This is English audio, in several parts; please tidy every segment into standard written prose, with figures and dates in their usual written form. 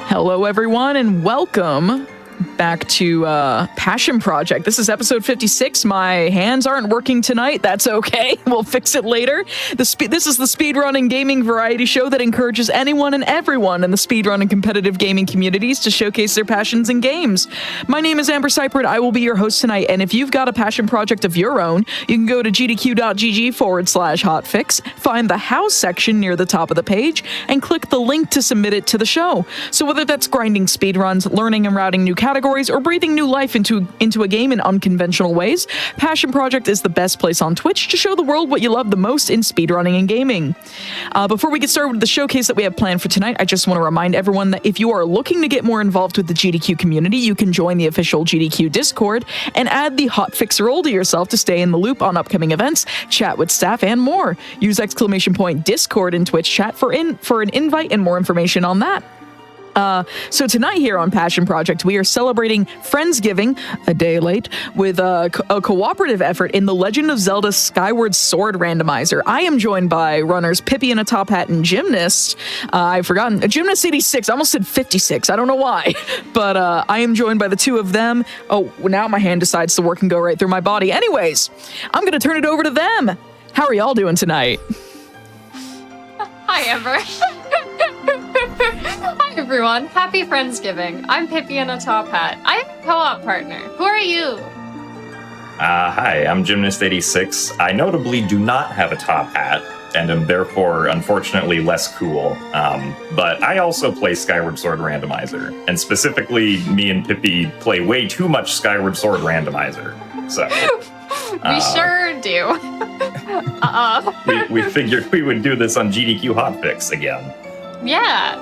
Hello, everyone, and welcome back to Passion Project. This is episode 56. My hands aren't working tonight. That's okay. We'll fix it later. This is the speedrunning gaming variety show that encourages anyone and everyone in the speedrun and competitive gaming communities to showcase their passions in games. My name is Amber Seipert. I will be your host tonight, and if you've got a passion project of your own, you can go to gdq.gg/hotfix, find the house section near the top of the page, and click the link to submit it to the show. So whether that's grinding speedruns, learning and routing new categories, or breathing new life into a game in unconventional ways, Passion Project is the best place on Twitch to show the world what you love the most in speedrunning and gaming. Before we get started with the showcase that we have planned for tonight, I just want to remind everyone that if you are looking to get more involved with the GDQ community, you can join the official GDQ Discord and add the Hotfix role to yourself to stay in the loop on upcoming events, chat with staff, and more. Use !Discord in Twitch chat for an invite and more information on that. So tonight here on Passion Project, we are celebrating Friendsgiving, a day late, with a cooperative effort in the Legend of Zelda Skyward Sword randomizer. I am joined by runners Pippi in a top hat and Gymnast. I've forgotten. Gymnast 86. I almost said 56. I don't know why. But I am joined by the two of them. Oh, now my hand decides to work and go right through my body. Anyways, I'm going to turn it over to them. How are y'all doing tonight? Hi, Amber. Hi, everyone. Happy Friendsgiving. I'm Pippi in a top hat. I'm a co-op partner. Who are you? Hi, I'm Gymnast 86. I notably do not have a top hat, and am therefore, unfortunately, less cool. But I also play Skyward Sword Randomizer, and specifically, me and Pippi play way too much Skyward Sword Randomizer. So... we sure do. we figured we would do this on GDQ Hotfix again. Yeah.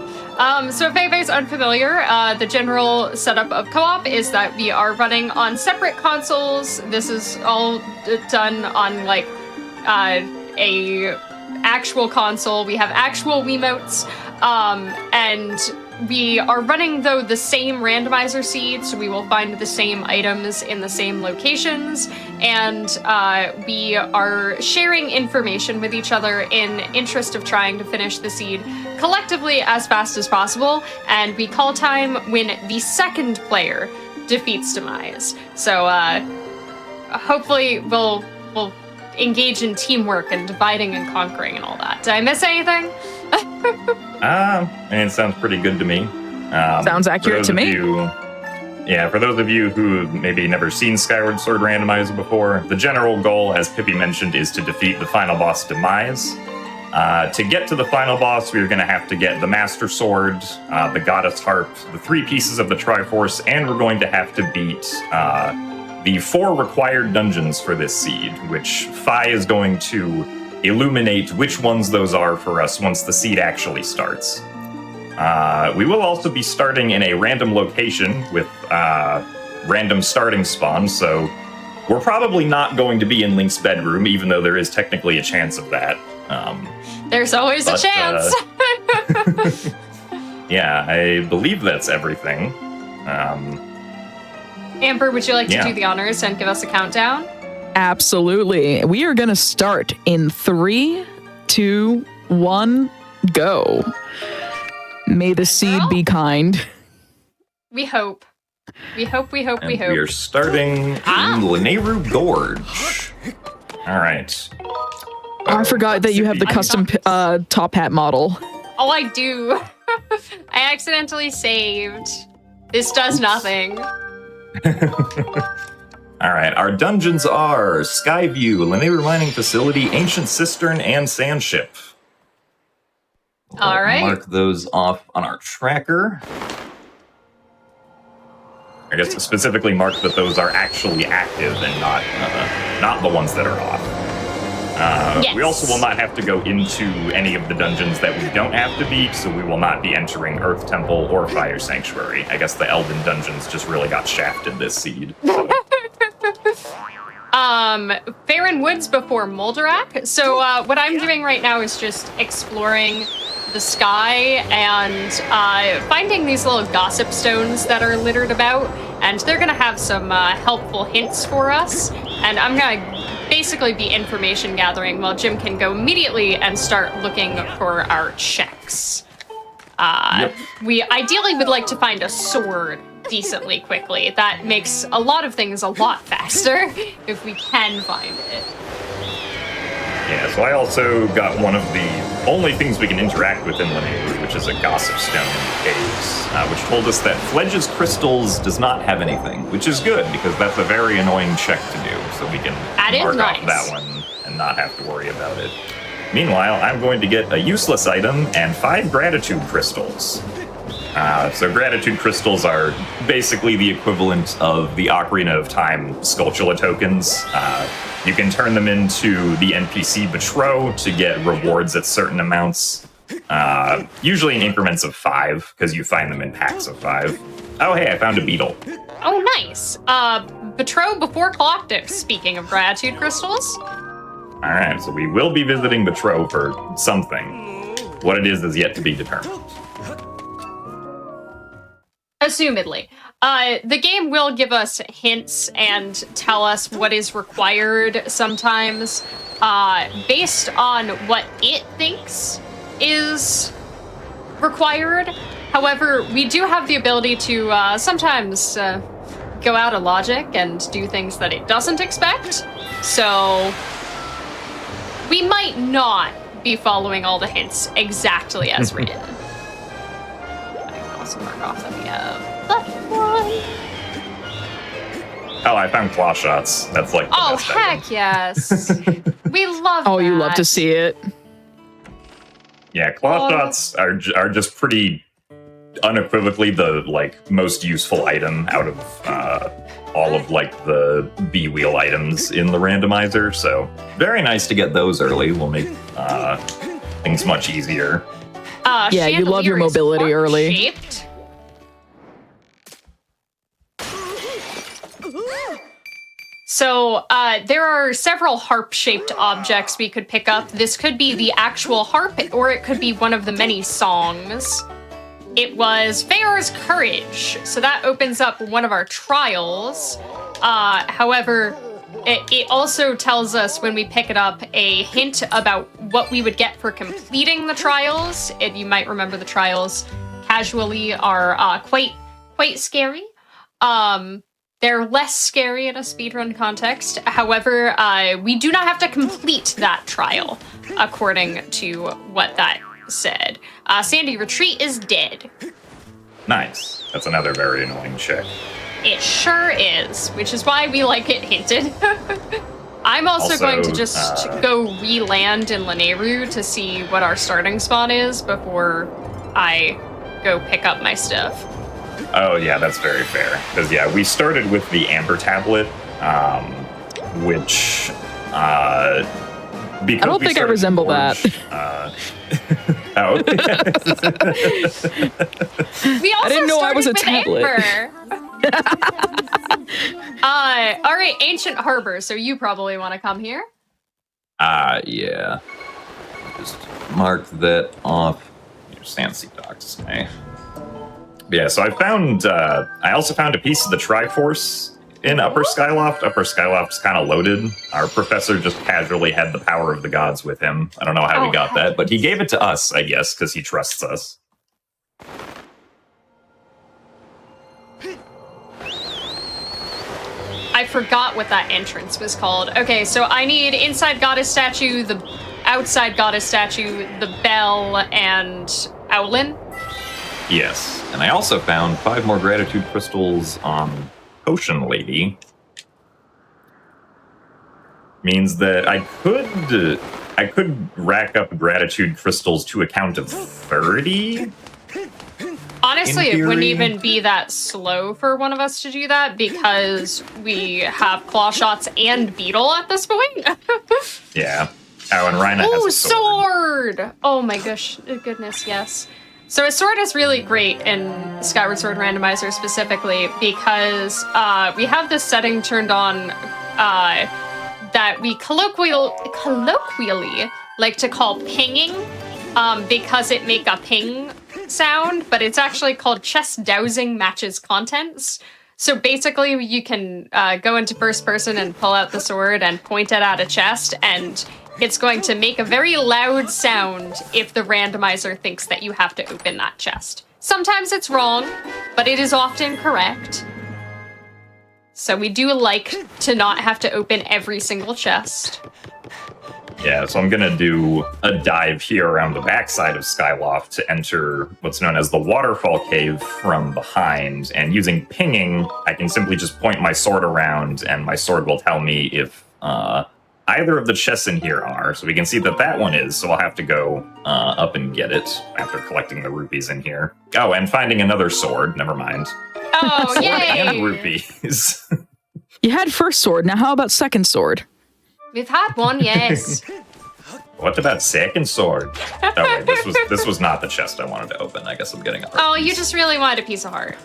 So if anybody's unfamiliar, the general setup of co-op is that we are running on separate consoles. This is all done on like a actual console. We have actual Wiimotes, and we are running, though, the same randomizer seed, so we will find the same items in the same locations, and we are sharing information with each other in interest of trying to finish the seed collectively as fast as possible, and we call time when the second player defeats Demise. So hopefully we'll engage in teamwork and dividing and conquering and all that. Did I miss anything? It sounds pretty good to me. Sounds accurate to me. For those of you who maybe never seen Skyward Sword Randomizer before, the general goal, as Pippi mentioned, is to defeat the final boss, Demise. To get to the final boss, we're going to have to get the Master Sword, the Goddess Harp, the 3 pieces of the Triforce, and we're going to have to beat the 4 required dungeons for this seed, which Fi is going to illuminate which ones those are for us once the seed actually starts. We will also be starting in a random location with random starting spawn, so we're probably not going to be in Link's bedroom, even though there is technically a chance of that. There's always a chance! Yeah, I believe that's everything. Amber, would you like to do the honors and give us a countdown? Absolutely. We are going to start in 3, 2, 1, go. May the seed be kind. We hope. We hope. We are starting in Lanayru Gorge. All right. I forgot that you have the custom top hat model. Oh, I do. I accidentally saved. This does nothing. All right, our dungeons are Skyview, Lanayru Mining Facility, Ancient Cistern, and Sandship. All right. Mark those off on our tracker. I guess specifically mark that those are actually active and not the ones that are off. Yes. We also will not have to go into any of the dungeons that we don't have to beat, so we will not be entering Earth Temple or Fire Sanctuary. I guess the Elven dungeons just really got shafted this seed. So. Farin Woods before Moldarak. So what I'm doing right now is just exploring the sky and finding these little gossip stones that are littered about, and they're gonna have some helpful hints for us, and I'm gonna basically be information gathering while Jim can go immediately and start looking for our checks. We ideally would like to find a sword decently quickly. That makes a lot of things a lot faster if we can find it. Yeah, so I also got one of the only things we can interact with in Lanayru, which is a gossip stone in the caves, which told us that Fledge's Crystals does not have anything, which is good, because that's a very annoying check to do, so we can mark off that one and not have to worry about it. Meanwhile, I'm going to get a useless item and 5 gratitude crystals. So gratitude crystals are basically the equivalent of the Ocarina of Time Skulltula tokens. You can turn them into the NPC Betro to get rewards at certain amounts, usually in increments of 5, because you find them in packs of 5. Oh, hey, I found a beetle. Oh, nice. Betro before Galactic, speaking of gratitude crystals. All right, so we will be visiting Betro for something. What it is yet to be determined. Assumedly. The game will give us hints and tell us what is required sometimes, based on what it thinks is required. However, we do have the ability to sometimes go out of logic and do things that it doesn't expect. So we might not be following all the hints exactly as written. I can also mark off that we have left one. Oh, I found claw shots. That's like the best item. Heck yes. We love that. Oh, you love to see it. Yeah, claw shots are just pretty unequivocally the most useful item out of all of the B-wheel items in the randomizer. So very nice to get those early. Will make things much easier. Yeah, you love your mobility early. Shaped. So there are several harp-shaped objects we could pick up. This could be the actual harp, or it could be one of the many songs. It was Feor's Courage, so that opens up one of our trials. However, it also tells us when we pick it up a hint about what we would get for completing the trials. And you might remember the trials casually are quite scary. They're less scary in a speedrun context. However, we do not have to complete that trial, according to what that said. Sandy Retreat is dead. Nice. That's another very annoying check. It sure is, which is why we like it hinted. I'm also going to just go re-land in Lanayru to see what our starting spot is before I go pick up my stuff. Oh, yeah, that's very fair. Because, yeah, we started with the Amber Tablet, which... I don't think I resemble that. We also I didn't know I was a tablet. All right, Ancient Harbor. So you probably want to come here. Yeah. Just mark that off. Your Sansi Docks. Okay. Yeah, so I also found a piece of the Triforce in Upper Skyloft. Upper Skyloft's kind of loaded. Our professor just casually had the power of the gods with him. I don't know how we got that, but he gave it to us, I guess, because he trusts us. I forgot what that entrance was called. Okay, so I need inside goddess statue, the outside goddess statue, the bell, and Owlin. Yes, and I also found 5 more gratitude crystals on Potion Lady. Means that I could rack up gratitude crystals to a count of 30. Honestly, it wouldn't even be that slow for one of us to do that because we have claw shots and beetle at this point. Yeah. Oh, and Rhina has a sword! Oh my goodness, yes. So a sword is really great in Skyward Sword Randomizer specifically because we have this setting turned on that we colloquially like to call pinging because it make a ping sound, but it's actually called chest dowsing matches contents. So basically you can go into first person and pull out the sword and point it at a chest, and it's going to make a very loud sound if the randomizer thinks that you have to open that chest. Sometimes it's wrong, but it is often correct. So we do like to not have to open every single chest. Yeah, so I'm gonna do a dive here around the backside of Skyloft to enter what's known as the waterfall cave from behind. And using pinging, I can simply just point my sword around, and my sword will tell me if either of the chests in here are. So we can see that that one is, so I'll have to go up and get it after collecting the rupees in here. Oh, and finding another sword, never mind. Oh, Sword yay! and rupees. You had first sword, now how about second sword? We've had one, yes. What about second sword? Oh wait, this was not the chest I wanted to open. I guess I'm getting a heart Oh, piece. you just really wanted a piece of heart.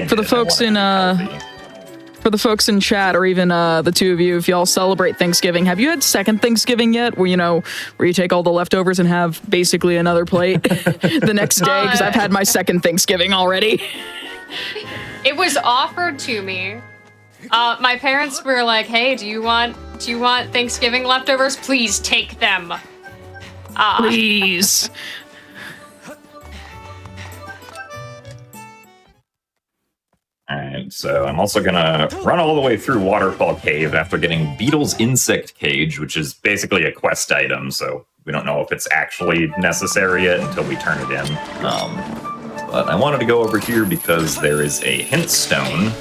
For the folks in For the folks in chat, or even the two of you, if y'all celebrate Thanksgiving, have you had second Thanksgiving yet? Where you take all the leftovers and have basically another plate the next day? Because I've had my second Thanksgiving already. It was offered to me. My parents were like, "Hey, do you want Thanksgiving leftovers? Please take them." Please. Alright, so I'm also gonna run all the way through Waterfall Cave after getting Beetle's Insect Cage, which is basically a quest item, so we don't know if it's actually necessary yet until we turn it in. But I wanted to go over here because there is a hint stone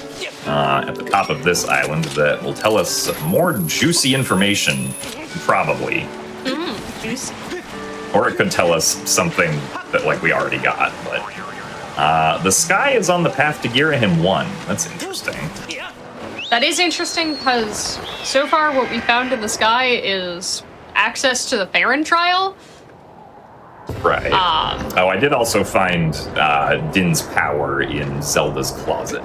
at the top of this island that will tell us more juicy information, probably. Juicy. Or it could tell us something that, like, we already got, but... the sky is on the path to Girahim 1. That's interesting. That is interesting because so far what we found in the sky is access to the Farron trial. Right. Oh, I did also find Din's power in Zelda's closet.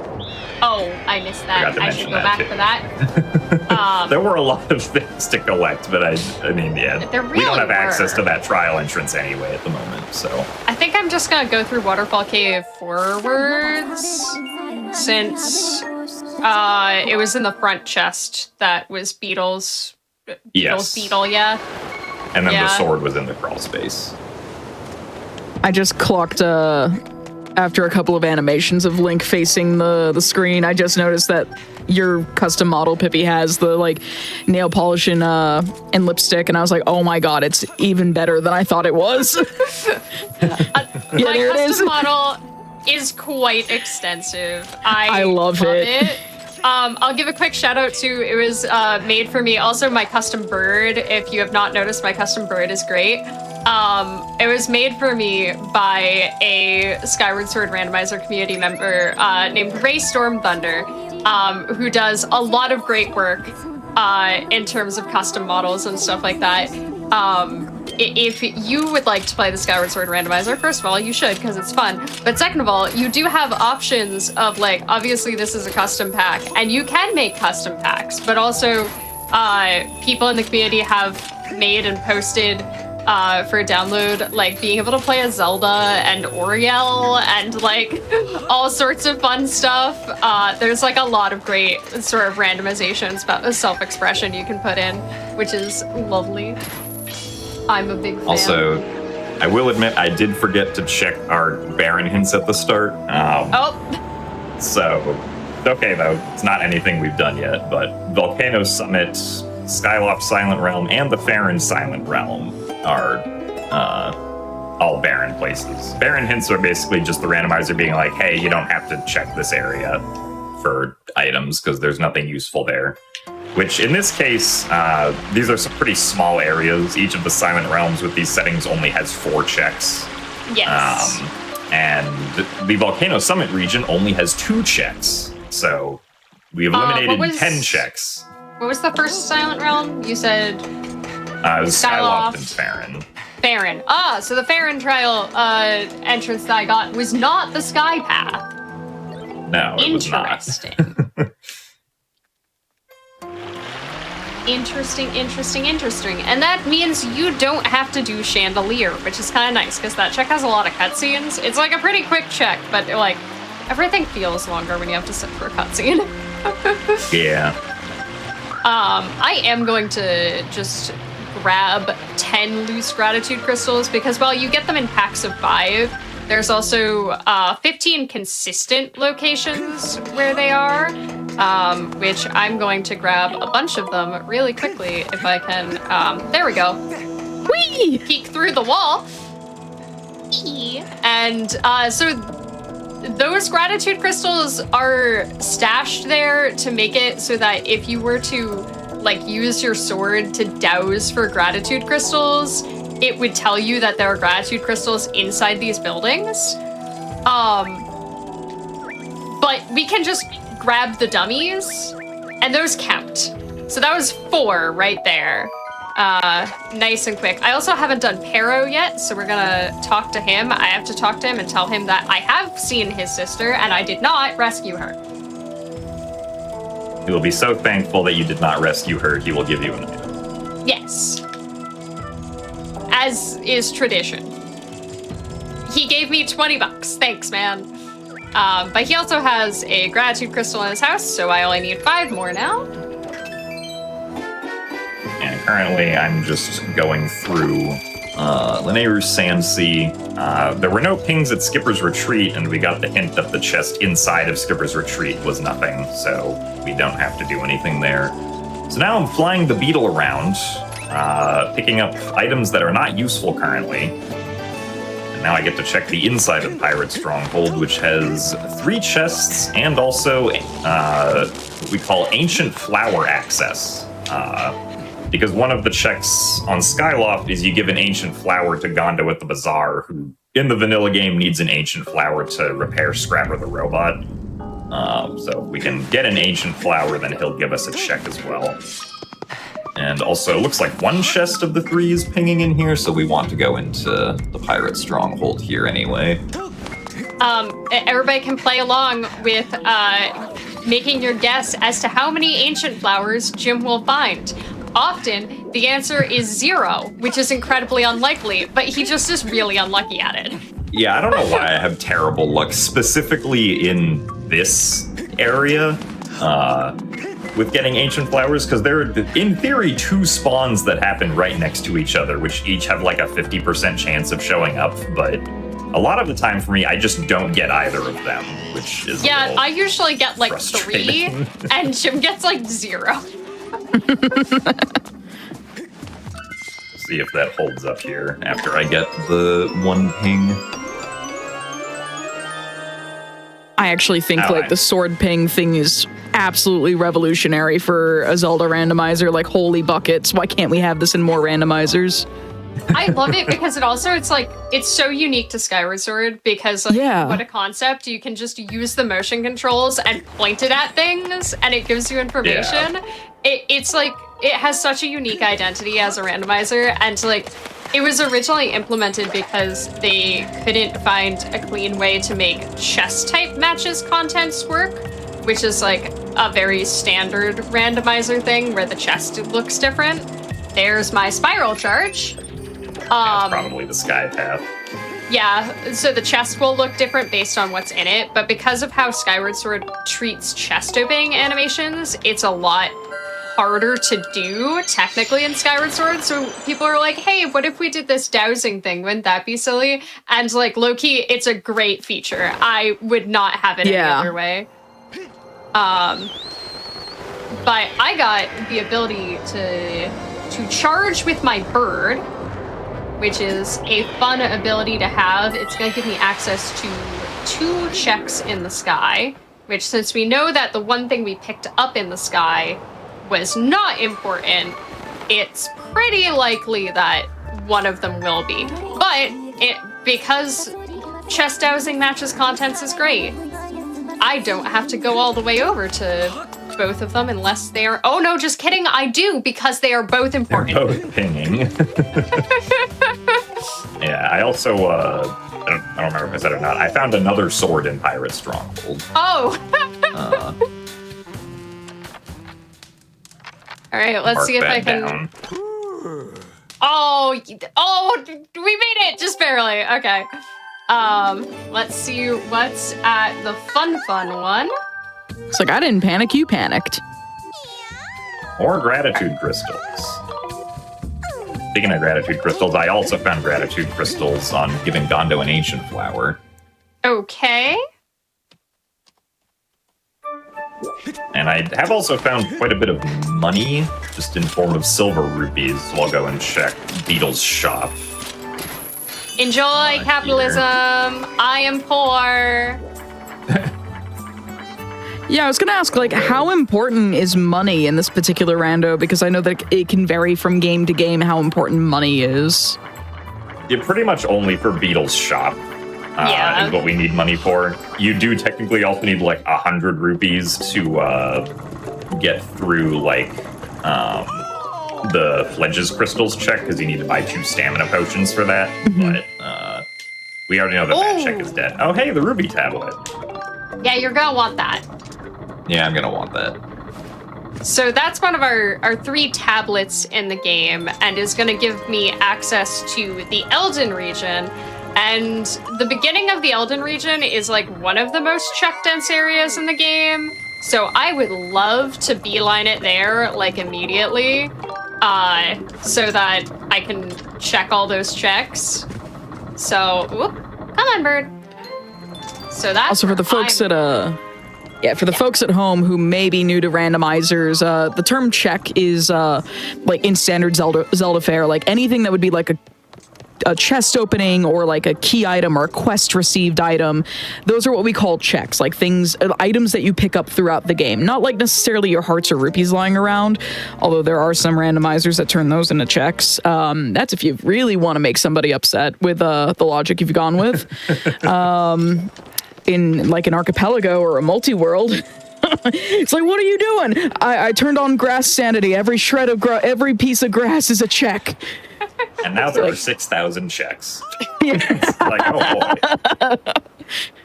Oh, I missed that. I should go back for that. There were a lot of things to collect, but I mean, yeah. There we don't really have access were. to that trial entrance anyway at the moment, so. I think I'm just gonna go through Waterfall Cave forwards, since it was in the front chest that was Beetle's beetle, yeah. And then Yeah. the sword was in the crawl space. I just clocked, after a couple of animations of Link facing the screen, I just noticed that your custom model, Pippi, has the, like, nail polish and lipstick, and I was like, oh my god, it's even better than I thought it was. My there it is. custom model is quite extensive. I love it. I'll give a quick shout out to, it was made for me. Also, my custom bird, if you have not noticed, my custom bird is great. It was made for me by a Skyward Sword randomizer community member named Ray Storm Thunder, who does a lot of great work in terms of custom models and stuff like that. If you would like to play the Skyward Sword randomizer, first of all, you should, because it's fun. But second of all, you do have options of, like, obviously this is a custom pack, and you can make custom packs, but also people in the community have made and posted for download, like, being able to play as Zelda and Oriel and, like, all sorts of fun stuff. There's, like, a lot of great sort of randomizations about self-expression you can put in, which is lovely. I'm a big fan. Also, I will admit I did forget to check our Baron hints at the start. So, okay though, it's not anything we've done yet, but Volcano Summit, Skyloft Silent Realm, and the Farron Silent Realm are all Baron places. Baron hints are basically just the randomizer being like, hey, you don't have to check this area for items because there's nothing useful there. Which, in this case, these are some pretty small areas. Each of the Silent Realms with these settings only has 4 checks. Yes. And the Volcano Summit region only has 2 checks. So we've eliminated 10 checks. What was the first Silent Realm? You said... It was Skyloft and Farron. Farron. So the Farron trial entrance that I got was not the Sky Path. No, it was not. Interesting. Interesting. And that means you don't have to do Chandelier, which is kind of nice, because that check has a lot of cutscenes. It's like a pretty quick check, but, like, everything feels longer when you have to sit for a cutscene. Yeah. I am going to just grab 10 loose gratitude crystals, because while you get them in packs of 5, there's also 15 consistent locations where they are, which I'm going to grab a bunch of them really quickly if I can. There we go. Whee! Peek through the wall. And so those gratitude crystals are stashed there to make it so that if you were to like use your sword to douse for gratitude crystals, it would tell you that there are gratitude crystals inside these buildings. But we can just grab the dummies, and those count. So that was 4 right there. Nice and quick. I also haven't done Pero yet, so we're gonna talk to him. I have to talk to him and tell him that I have seen his sister and I did not rescue her. He will be so thankful that you did not rescue her, he will give you an item. Yes. As is tradition. He gave me 20 bucks. Thanks, man. But he also has a gratitude crystal in his house, so I only need 5 more now. And currently, I'm just going through Linnaeus Sand Sea. There were no pings at Skipper's Retreat, and we got the hint that the chest inside of Skipper's Retreat was nothing, so we don't have to do anything there. So now I'm flying the Beetle around, picking up items that are not useful currently. And now I get to check the inside of the Pirate Stronghold, which has 3 chests and also what we call Ancient Flower Access. Because one of the checks on Skyloft is you give an ancient flower to Gondo at the bazaar, who in the vanilla game needs an ancient flower to repair Scrapper the robot. So if we can get an ancient flower, then he'll give us a check as well. And also, it looks like 1 chest of the 3 is pinging in here, so we want to go into the Pirate Stronghold here anyway. Everybody can play along with making your guess as to how many ancient flowers Jim will find. Often, the answer is 0, which is incredibly unlikely, but he just is really unlucky at it. Yeah, I don't know why I have terrible luck, specifically in this area, with getting ancient flowers, because there are, in theory, 2 spawns that happen right next to each other, which each have like a 50% chance of showing up, but a lot of the time for me, I just don't get either of them, which is I usually get like 3, and Jim gets like 0. See if that holds up here after I get the 1 ping. I actually think like the sword ping thing is absolutely revolutionary for a Zelda randomizer. Like, holy buckets, why can't we have this in more randomizers? I love it because it's so unique to Skyward Sword because what a concept. You can just use the motion controls and point it at things and it gives you information. Yeah. It's like, it has such a unique identity as a randomizer, and like, it was originally implemented because they couldn't find a clean way to make chess type matches contents work, which is like a very standard randomizer thing where the chest looks different. There's my spiral charge. That's probably the sky path. Yeah, so the chest will look different based on what's in it, but because of how Skyward Sword treats chest opening animations, it's a lot harder to do technically in Skyward Sword. So people are like, hey, what if we did this dowsing thing? Wouldn't that be silly? And like, low-key, it's a great feature. I would not have it any other way. But I got the ability to charge with my bird, which is a fun ability to have. It's going to give me access to 2 checks in the sky, which, since we know that the one thing we picked up in the sky was not important, it's pretty likely that one of them will be. But because chest dowsing matches contents is great, I don't have to go all the way over to both of them unless they are... Oh no, just kidding, I do, because they are both important. They're both pinging. Yeah, I also, I don't remember if I said it or not, I found another sword in Pirate Stronghold. Oh! Alright, let's see if I can... Down. Oh, we made it! Just barely, okay. Let's see what's at the fun one. It's like, I didn't panic, you panicked. More gratitude crystals. Speaking of gratitude crystals, I also found gratitude crystals on giving Gondo an ancient flower. Okay. And I have also found quite a bit of money, just in form of silver rupees, so I'll go and check Beetle's shop. Enjoy capitalism. I am poor. Yeah, I was gonna ask, like, how important is money in this particular rando? Because I know that it can vary from game to game how important money is. Yeah, pretty much only for Beetle's shop is what we need money for. You do technically also need like 100 rupees to get through like the Fledge's crystals check, because you need to buy 2 stamina potions for that. But we already know that check is dead. Oh, hey, the ruby tablet. Yeah, you're gonna want that. Yeah, I'm gonna want that. So that's one of our 3 tablets in the game, and is gonna give me access to the Elden region. And the beginning of the Elden region is like one of the most check-dense areas in the game. So I would love to beeline it there, like, immediately, so that I can check all those checks. So, whoop, come on, bird. So that's Also, for the folks folks at home who may be new to randomizers, the term check is like in standard Zelda fare, like anything that would be like a chest opening or like a key item or a quest received item. Those are what we call checks, like items that you pick up throughout the game. Not like necessarily your hearts or rupees lying around, although there are some randomizers that turn those into checks. That's if you really want to make somebody upset with the logic you've gone with. In like an archipelago or a multi-world, it's like, what are you doing? I turned on grass sanity. Every shred of every piece of grass is a check. And now there are 6,000 checks. It's like, oh boy.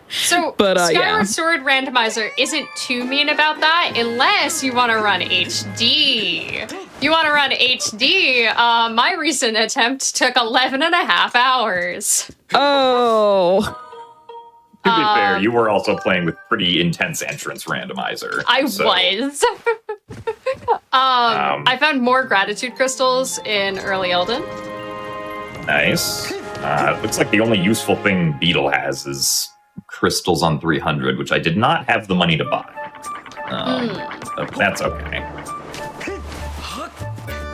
So, Skyward Sword Randomizer isn't too mean about that, unless you want to run HD. You want to run HD, my recent attempt took 11 and a half hours. Oh. To be fair, you were also playing with pretty intense entrance randomizer. I was. I found more gratitude crystals in early Elden. Nice. Looks like the only useful thing Beetle has is crystals on 300, which I did not have the money to buy. But that's okay.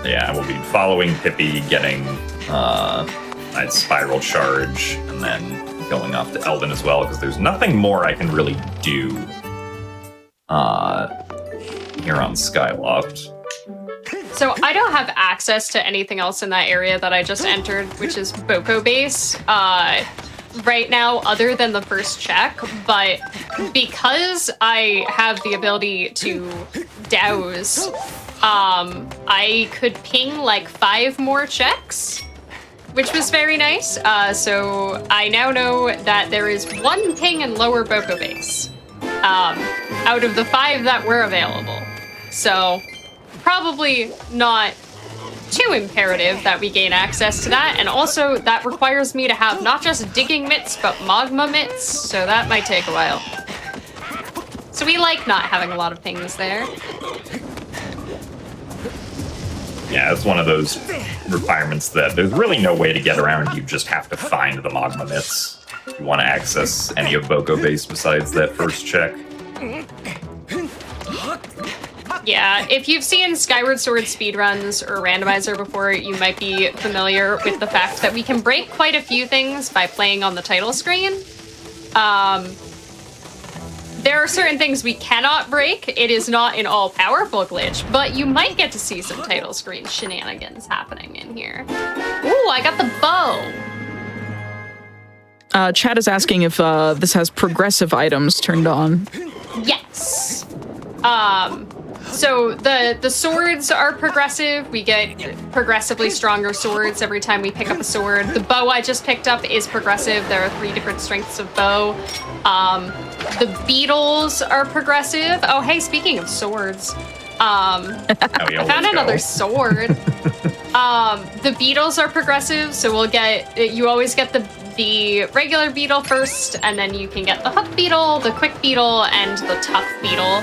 Yeah, we'll be following Pippi, getting that spiral charge, and then going off to Elden as well, because there's nothing more I can really do here on Skyloft. So I don't have access to anything else in that area that I just entered, which is Boko Base, right now, other than the first check, but because I have the ability to douse, I could ping like 5 more checks, which was very nice. So I now know that there is 1 ping in Lower Boko Base, out of the 5 that were available. So probably not too imperative that we gain access to that, and also that requires me to have not just digging mitts, but magma mitts, so that might take a while. So we like not having a lot of pings there. Yeah, it's one of those requirements that there's really no way to get around. You just have to find the magma mitts if you want to access any of Boko Base besides that first check. Yeah, if you've seen Skyward Sword speedruns or randomizer before, you might be familiar with the fact that we can break quite a few things by playing on the title screen. There are certain things we cannot break. It is not an all-powerful glitch, but you might get to see some title screen shenanigans happening in here. Ooh, I got the bow. Chad is asking if this has progressive items turned on. Yes. So the swords are progressive. We get progressively stronger swords every time we pick up a sword. The bow I just picked up is progressive. There are 3 different strengths of bow. The beetles are progressive. Oh, hey, speaking of swords, I found another sword. The beetles are progressive, so you always get the regular beetle first, and then you can get the hook beetle, the quick beetle, and the tough beetle.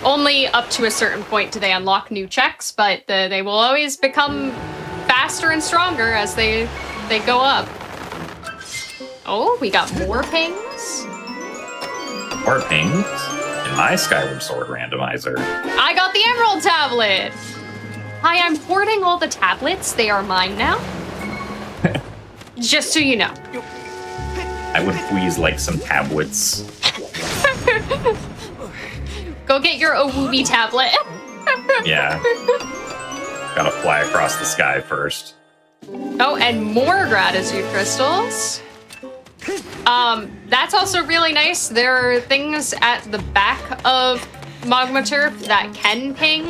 only up to a certain point do they unlock new checks, but they will always become faster and stronger as they go up. Oh, we got more pings. More pings in my Skyward Sword randomizer. I got the Emerald Tablet. Hi, I'm hoarding all the tablets. They are mine now. Just so you know. I would please like some tablets. Go get your Owooby tablet. Yeah. Gotta fly across the sky first. Oh, and more gratitude crystals. That's also really nice. There are things at the back of Magma Turf that can ping,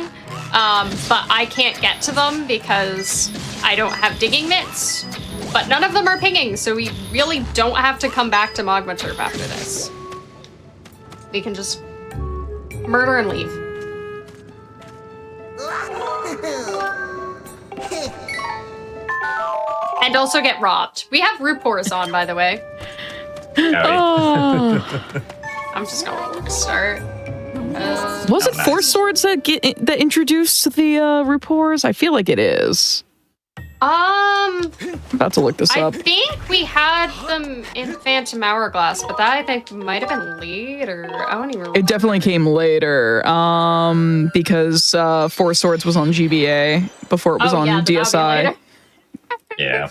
but I can't get to them because I don't have digging mitts. But none of them are pinging, so we really don't have to come back to Magma Turf after this. We can just murder and leave. And also get robbed. We have Rupors on, by the way. Oh. I'm just gonna start. Was it nice. Force Swords that introduced the Rupors? I feel like it is. I'm about to look this I up. think we had them in Phantom Hourglass, but that I think might have been later. I don't even remember. It definitely came later, because Force Swords was on GBA before it was on yeah, then that'll be DSI. later. Yeah.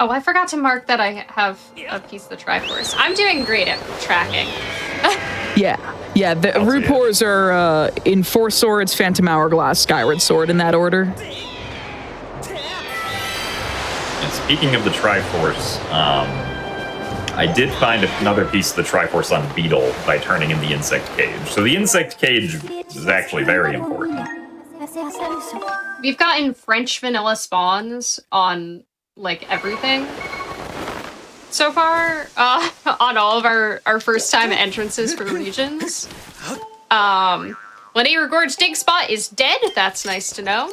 Oh, I forgot to mark that I have a piece of the Triforce. I'm doing great at tracking. Yeah, the I'll see Rupors are in Force Swords, Phantom Hourglass, Skyward Sword, in that order. And speaking of the Triforce, I did find another piece of the Triforce on Beetle by turning in the Insect Cage. So the Insect Cage is actually very important. We've gotten French vanilla spawns on, like, everything so far, on all of our first time entrances for regions. Linear Gorge Dig Spot is dead. That's nice to know.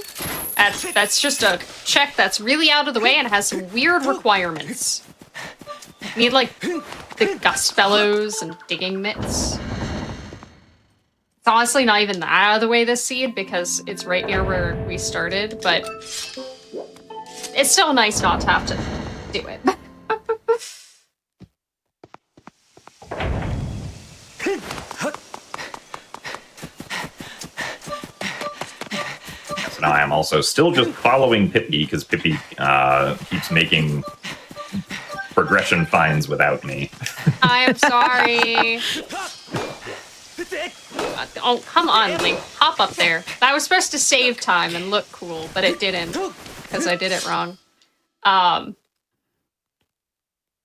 That's just a check that's really out of the way and has some weird requirements. You need, like, the Gust Bellows and Digging Mitts. It's honestly not even that out of the way, this seed, because it's right near where we started, but it's still nice not to have to do it. So now I am also still just following Pippi, because Pippi keeps making progression finds without me. I'm sorry. Oh, come on, Link. Hop up there. That was supposed to save time and look cool, but it didn't, because I did it wrong.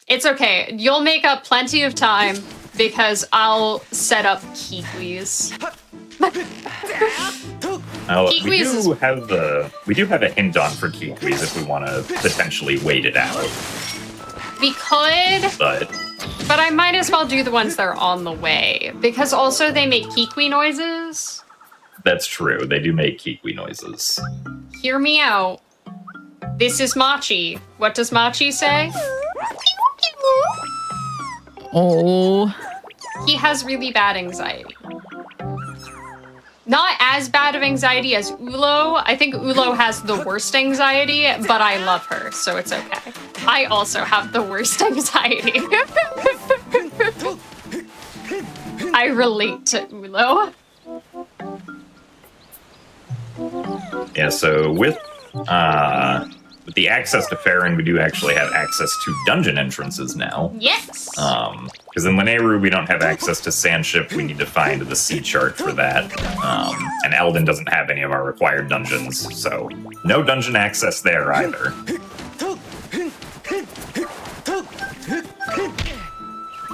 It's okay. You'll make up plenty of time, because I'll set up Kiwis. We do have a hint on for Kiwis if we want to potentially wait it out. We could, but I might as well do the ones that are on the way, because also they make Kiwi noises. That's true. They do make Kiwi noises. Hear me out. This is Machi. What does Machi say? Oh. He has really bad anxiety. Not as bad of anxiety as Ulo. I think Ulo has the worst anxiety, but I love her, so it's okay. I also have the worst anxiety. I relate to Ulo. Yeah, so with the access to Farron, we do actually have access to dungeon entrances now. Yes. Because in Linearu, we don't have access to Sandship. We need to find the sea chart for that. And Eldon doesn't have any of our required dungeons, so no dungeon access there either.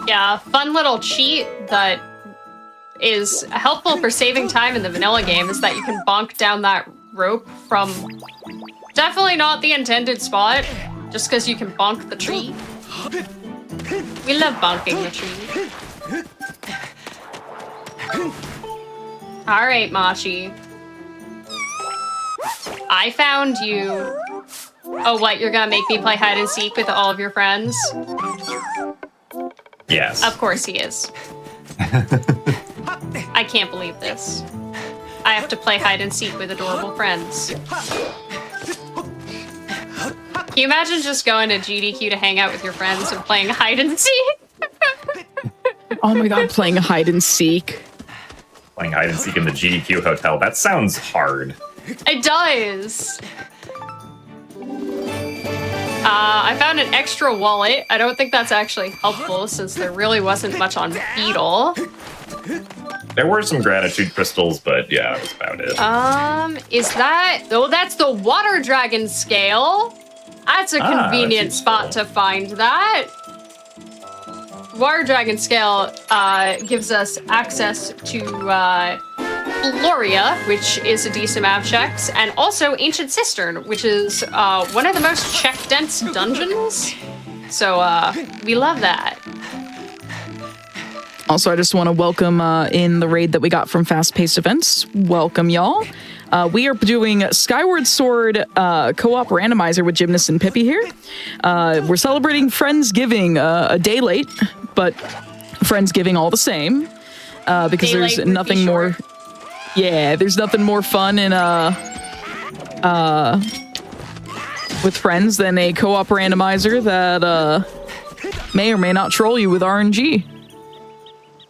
Yeah, fun little cheat that is helpful for saving time in the vanilla game is that you can bonk down that rope from definitely not the intended spot, just because you can bonk the tree. We love bonking the tree. Alright, Machi. I found you. Oh, what? You're gonna make me play hide and seek with all of your friends? Yes. Of course he is. I can't believe this. I have to play hide and seek with adorable friends. Can you imagine just going to GDQ to hang out with your friends and playing hide and seek? Oh my god, playing hide and seek. Playing hide and seek in the GDQ hotel. That sounds hard. It does. I found an extra wallet. I don't think that's actually helpful since there really wasn't much on Beetle. There were some gratitude crystals, but yeah, that was about it. Is that... Oh, that's the water dragon scale. That's a convenient spot to find that. Water dragon scale gives us access to Gloria, which is a decent amount of checks, and also Ancient Cistern, which is one of the most check-dense dungeons. So we love that. Also, I just want to welcome in the raid that we got from Fast Paced Events. Welcome, y'all. We are doing Skyward Sword co-op randomizer with Gymnast and Pippi here. We're celebrating Friendsgiving a day late, but Friendsgiving all the same. Because there's nothing more... Yeah, there's nothing more fun in with friends than a co-op randomizer that may or may not troll you with RNG.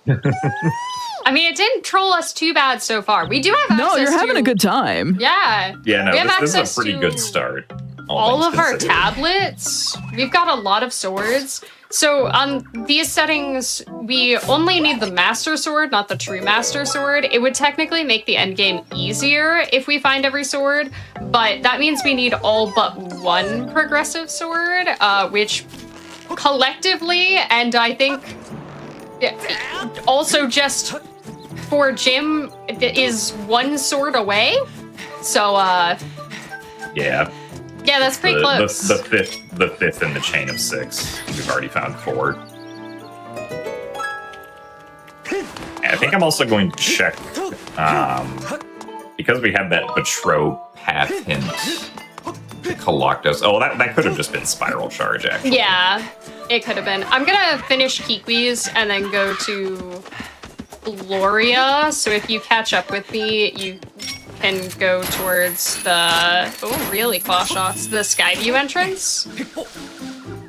I mean, it didn't troll us too bad so far. We do have access No, you're having a good time. Yeah. Yeah, no, we have this is access a pretty to good start. all of our considered. tablets. We've got a lot of swords. So on these settings, we only need the Master Sword, not the True Master Sword. It would technically make the end game easier if we find every sword, but that means we need all but one progressive sword, which collectively, and I think also just for Jim, is one sword away. So, Yeah. yeah, that's pretty close. The fifth in the chain of 6. We've already found 4. And I think I'm also going to check, because we have that Betro path hint, Coloctos. Oh, that could have just been Spiral Charge, actually. Yeah, it could have been. I'm gonna finish Kiki's and then go to Gloria. So if you catch up with me, you can go towards the really claw shots, the Skyview entrance.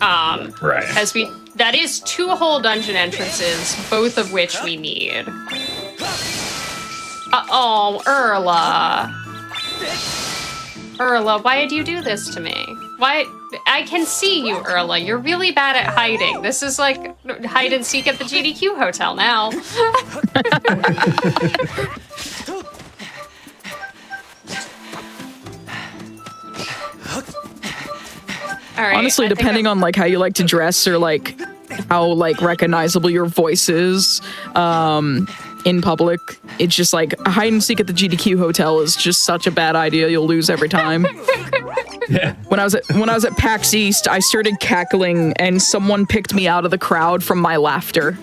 Right. Because that is 2 whole dungeon entrances, both of which we need. Oh, Erla. Erla, why did you do this to me? Why? I can see you, Erla. You're really bad at hiding. This is like hide and seek at the GDQ hotel now. All right, Honestly, depending on like how you like to dress or like how like recognizable your voice is in public, it's just like a hide and seek at the GDQ hotel is just such a bad idea. You'll lose every time. Yeah. When I was at PAX East, I started cackling and someone picked me out of the crowd from my laughter.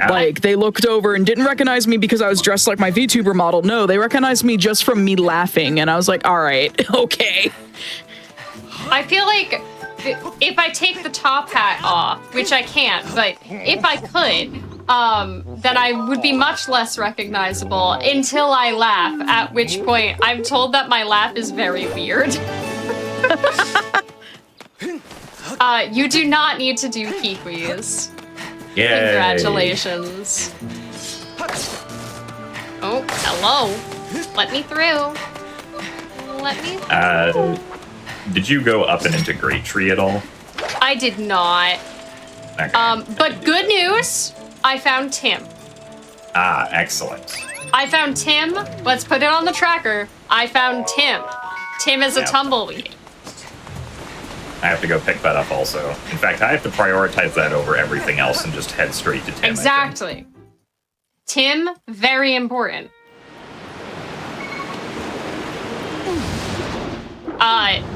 Like, they looked over and didn't recognize me because I was dressed like my VTuber model. No, they recognized me just from me laughing, and I was like, all right, okay. I feel like if I take the top hat off, which I can't, but if I could, then I would be much less recognizable until I laugh, at which point I'm told that my laugh is very weird. You do not need to do Kiki's. Yay. Congratulations. Oh, hello. Let me through. Let me through. Did you go up and into Great Tree at all? I did not. Okay. But good news, I found Tim. Ah, excellent. I found Tim. Let's put it on the tracker. I found Tim. Tim is a Yep. tumbleweed. I have to go pick that up also. In fact, I have to prioritize that over everything else and just head straight to Tim. I think. Exactly. Tim, very important.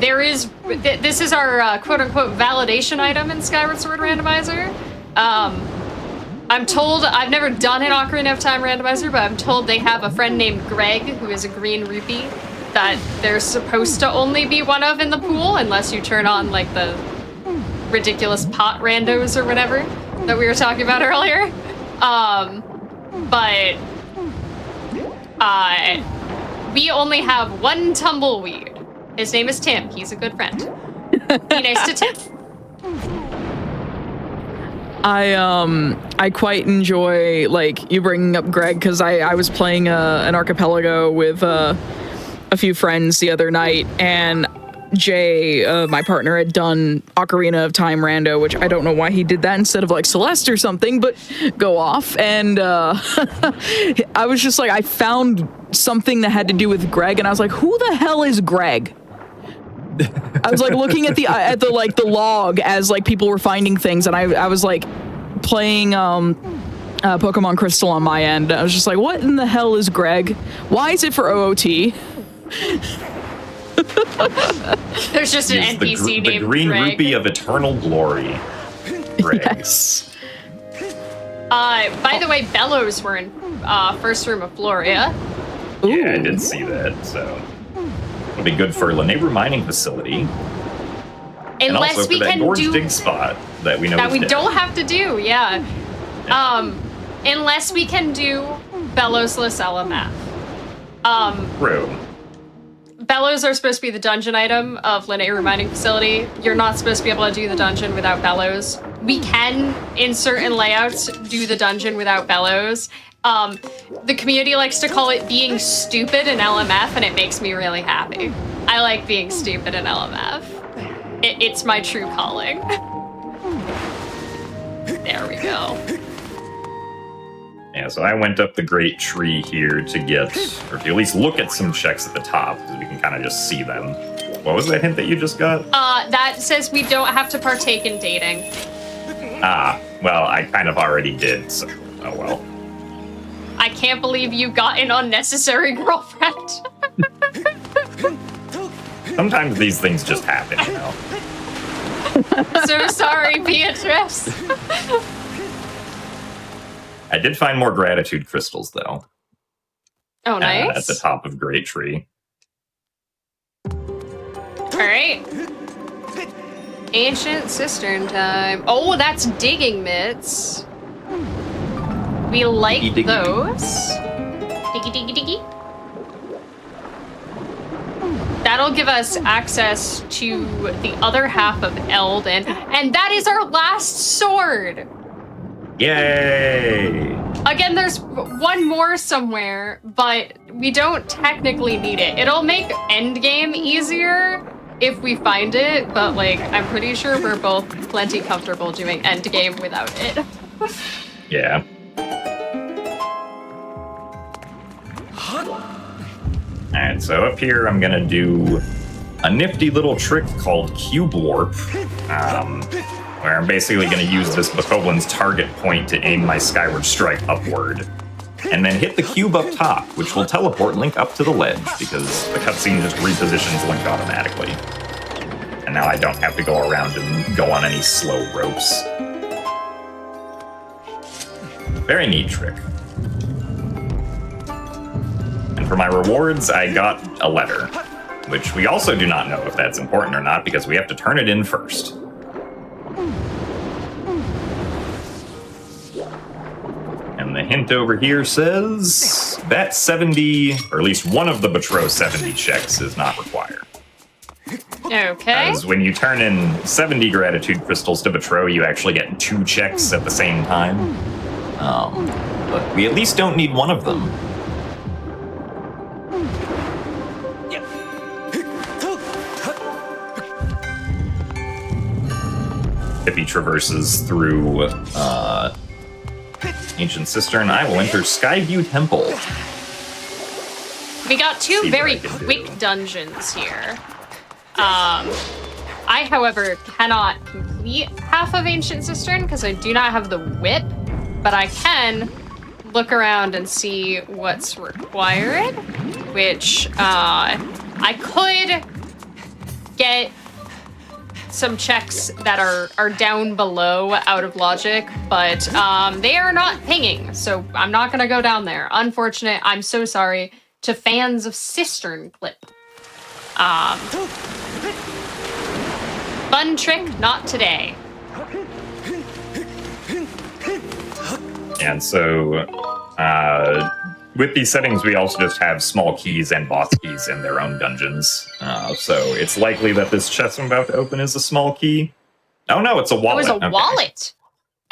This is our quote-unquote validation item in Skyward Sword Randomizer. I'm told, I've never done an Ocarina of Time randomizer, but I'm told they have a friend named Greg, who is a green rupee, that there's supposed to only be one of in the pool, unless you turn on, like, the ridiculous pot randos or whatever. that we were talking about earlier. But we only have one tumbleweed. His name is Tim. He's a good friend. Be nice to Tim. I quite enjoy, like, you bringing up Greg, because I was playing an archipelago with a few friends the other night, and Jay, my partner, had done Ocarina of Time rando, which I don't know why he did that instead of like Celeste or something, but go off. And I was just like, I found something that had to do with Greg, and I was like, who the hell is Greg? I was like looking at the log as like people were finding things, and I was like playing Pokemon Crystal on my end. I was just like, what in the hell is Greg? Why is it for OOT? There's just an NPC named the green Greg. rupee of eternal glory. Greg. Yes. By the way, Bellows were in first room of Floria. Yeah, I did see that, so it'll be good for La Neighbor mining facility. And also Unless for we that can gorge do dig spot that we know that is we dead. don't have to do, yeah. Unless we can do Bellows-less LMF. True. Bellows are supposed to be the dungeon item of Linear Mining Facility. You're not supposed to be able to do the dungeon without Bellows. We can, in certain layouts, do the dungeon without Bellows. The community likes to call it being stupid in LMF, and it makes me really happy. I like being stupid in LMF. It's my true calling. There we go. Yeah, so I went up the great tree here to get, or to at least look at some checks at the top, because we can kind of just see them. What was that hint that you just got? That says we don't have to partake in dating. Ah, well, I kind of already did, so oh well. I can't believe you got an unnecessary girlfriend. Sometimes these things just happen, you know? So sorry, Beatrice. I did find more gratitude crystals, though. Oh, nice. At the top of Great Tree. All right. Ancient cistern time. Oh, that's digging mitts. We like Diggy, diggy. those. Diggy, diggy, diggy. That'll give us access to the other half of Eldin. And that is our last sword. Yay! Again, there's one more somewhere, but we don't technically need it. It'll make endgame easier if we find it, but like, I'm pretty sure we're both plenty comfortable doing endgame without it. Yeah. Alright, so up here I'm gonna do a nifty little trick called Cube Warp, where I'm basically gonna use this Bokoblin's target point to aim my Skyward Strike upward, and then hit the cube up top, which will teleport Link up to the ledge, because the cutscene just repositions Link automatically. And now I don't have to go around and go on any slow ropes. Very neat trick. And for my rewards, I got a letter, which we also do not know if that's important or not, because we have to turn it in first. And the hint over here says that 70, or at least one of the Betro 70 checks is not required. Okay. Because when you turn in 70 gratitude crystals to Betro, you actually get 2 checks at the same time. But we at least don't need one of them. Pippi traverses through Ancient Cistern. I will enter Skyview Temple. We got 2 See very what I can quick do. dungeons here. I, however, cannot complete half of Ancient Cistern because I do not have the whip, but I can look around and see what's required, which I could get some checks that are down below out of logic, but they are not pinging, so I'm not gonna go down there. Unfortunate, I'm so sorry to fans of Cistern Clip. Fun trick, not today. And so with these settings, we also just have small keys and boss keys in their own dungeons. So it's likely that this chest I'm about to open is a small key. Oh no, it's a wallet. It was a wallet.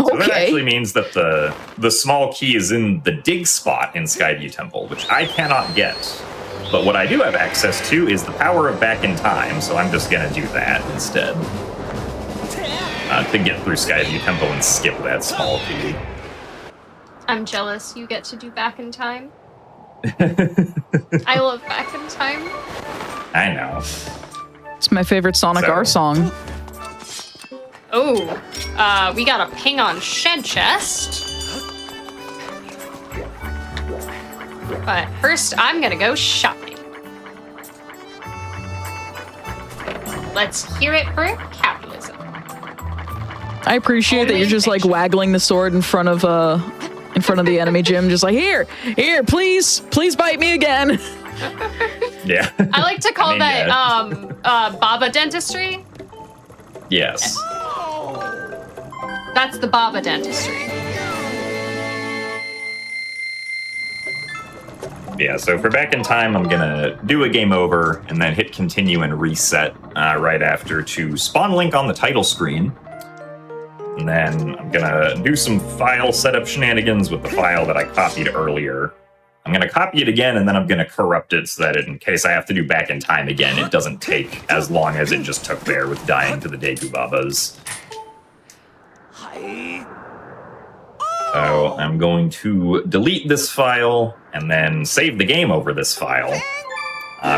So that actually means that the small key is in the dig spot in Skyview Temple, which I cannot get. But what I do have access to is the power of Back in Time, so I'm just going to do that instead. To get through Skyview Temple and skip that small key. I'm jealous you get to do Back in Time. I love Back in Time. I know. It's my favorite Sonic R song. Oh, we got a ping on Shed Chest. But first, I'm gonna go shopping. Let's hear it for capitalism. I appreciate that you're just like waggling the sword in front of the enemy gym, just like here, please bite me again. Yeah. I like to call Baba dentistry. Yes. That's the Baba dentistry. Yeah, so for Back in Time, I'm gonna do a game over and then hit continue and reset right after to spawn Link on the title screen. And then I'm gonna do some file setup shenanigans with the file that I copied earlier. I'm gonna copy it again and then I'm gonna corrupt it so that in case I have to do Back in Time again, it doesn't take as long as it just took there with dying to the Deku Babas. So I'm going to delete this file and then save the game over this file,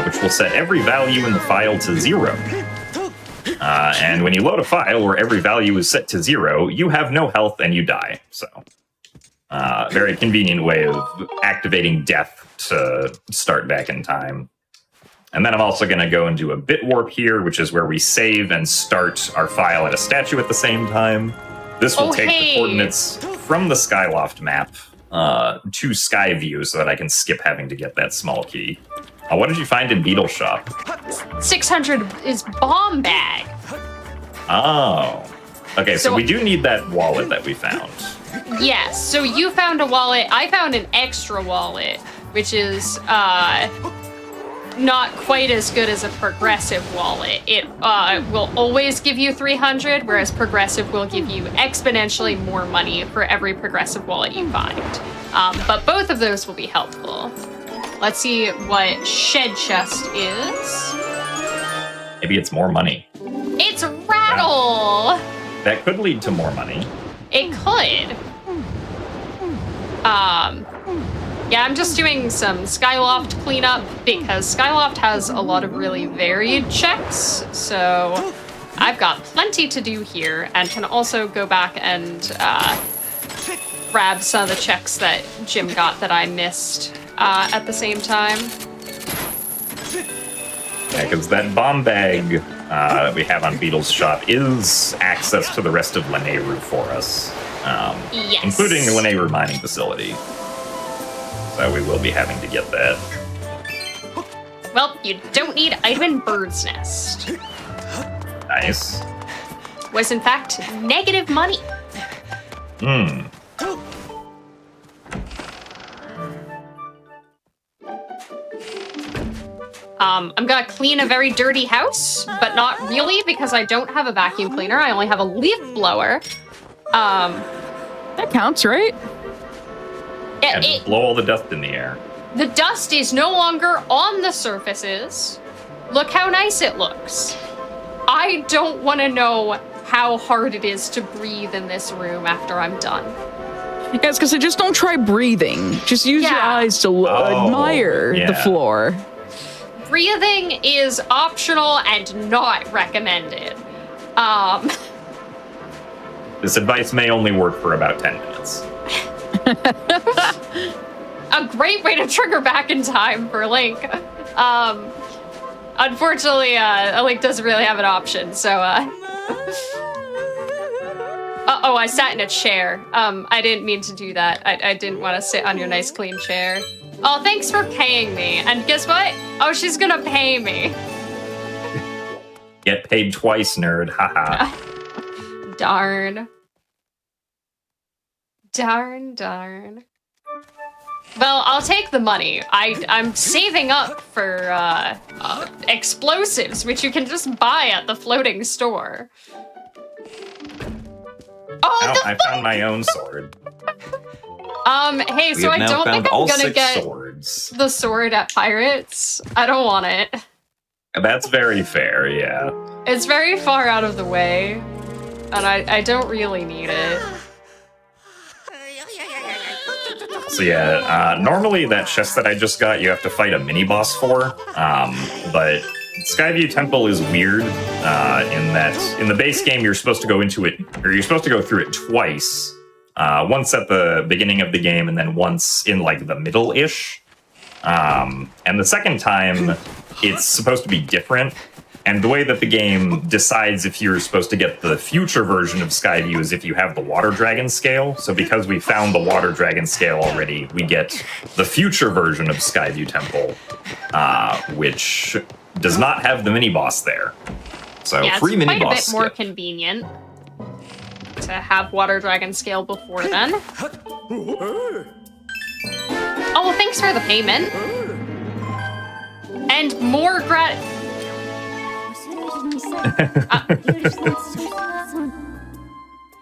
which will set every value in the file to 0. And when you load a file where every value is set to 0, you have no health and you die. So, very convenient way of activating death to start Back in Time. And then I'm also going to go and do a bit warp here, which is where we save and start our file at a statue at the same time. This will take the coordinates from the Skyloft map to Skyview so that I can skip having to get that small key. What did you find in Beetle's shop? 600 is bomb bag. Oh. Okay, so we do need that wallet that we found. Yes, so you found a wallet. I found an extra wallet, which is not quite as good as a progressive wallet. It will always give you 300, whereas progressive will give you exponentially more money for every progressive wallet you find. But both of those will be helpful. Let's see what Shed Chest is. Maybe it's more money. It's Rattle! That could lead to more money. It could. Yeah, I'm just doing some Skyloft cleanup because Skyloft has a lot of really varied checks, so I've got plenty to do here and can also go back and grab some of the checks that Jim got that I missed at the same time. Yeah, because that bomb bag that we have on Beetle's shop is access to the rest of Lanayru for us, Yes. including the Lanayru mining facility. So we will be having to get that. Well, you don't need item in Bird's Nest. Nice. Was in fact negative money. I'm gonna clean a very dirty house, but not really because I don't have a vacuum cleaner. I only have a leaf blower. That counts, right? And just blow all the dust in the air. The dust is no longer on the surfaces. Look how nice it looks. I don't want to know how hard it is to breathe in this room after I'm done. Yeah, it's because I just don't try breathing. Just use your eyes to admire the floor. Breathing is optional and not recommended. This advice may only work for about 10 minutes. A great way to trigger Back in Time for Link. Unfortunately, Link doesn't really have an option, so, Uh-oh, I sat in a chair. I didn't mean to do that. I didn't want to sit on your nice, clean chair. Oh, thanks for paying me. And guess what? Oh, she's gonna pay me. Get paid twice, nerd. Haha. Darn. Darn. Well, I'll take the money. I'm saving up for explosives, which you can just buy at the floating store. Oh, I found my own sword. Hey, so I don't think I'm gonna get swords. the sword at Pirates. I don't want it. That's very fair, yeah. It's very far out of the way, and I don't really need it. So yeah, normally that chest that I just got, you have to fight a mini-boss for, but Skyview Temple is weird in that in the base game you're supposed to go into it, or you're supposed to go through it twice. Once at the beginning of the game and then once in like the middle-ish. And the second time, it's supposed to be different. And the way that the game decides if you're supposed to get the future version of Skyview is if you have the Water Dragon scale. So because we found the Water Dragon scale already, we get the future version of Skyview Temple, which does not have the mini-boss there. So yeah, free mini-boss. It's quite a bit more convenient to have Water Dragon scale before then. Oh, well, thanks for the payment. And more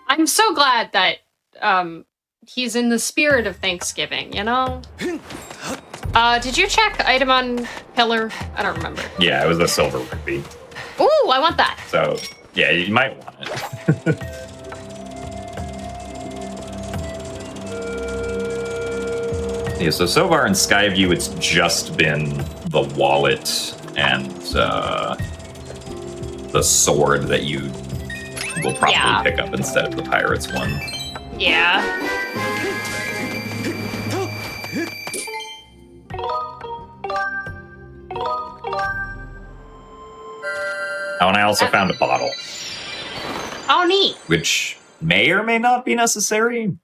I'm so glad that he's in the spirit of Thanksgiving, you know? Did you check item on pillar? I don't remember. Yeah, it was a silver rupee. Ooh, I want that. So, yeah, you might want it. Yeah, so far in Skyview, it's just been the wallet and the sword that you will probably pick up instead of the pirates one. Yeah. Oh, and I also found a bottle. Oh, neat. Which may or may not be necessary.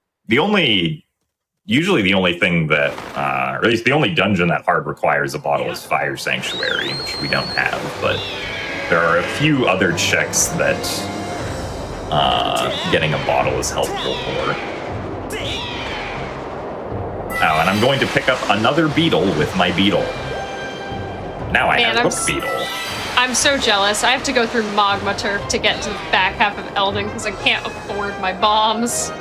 Usually the only thing that, or at least the only dungeon that hard requires a bottle is Fire Sanctuary, which we don't have, but there are a few other checks that getting a bottle is helpful for. Oh, and I'm going to pick up another beetle with my beetle. Now I have Hook Beetle. I'm so jealous. I have to go through Magma Turf to get to the back half of Elden because I can't afford my bombs.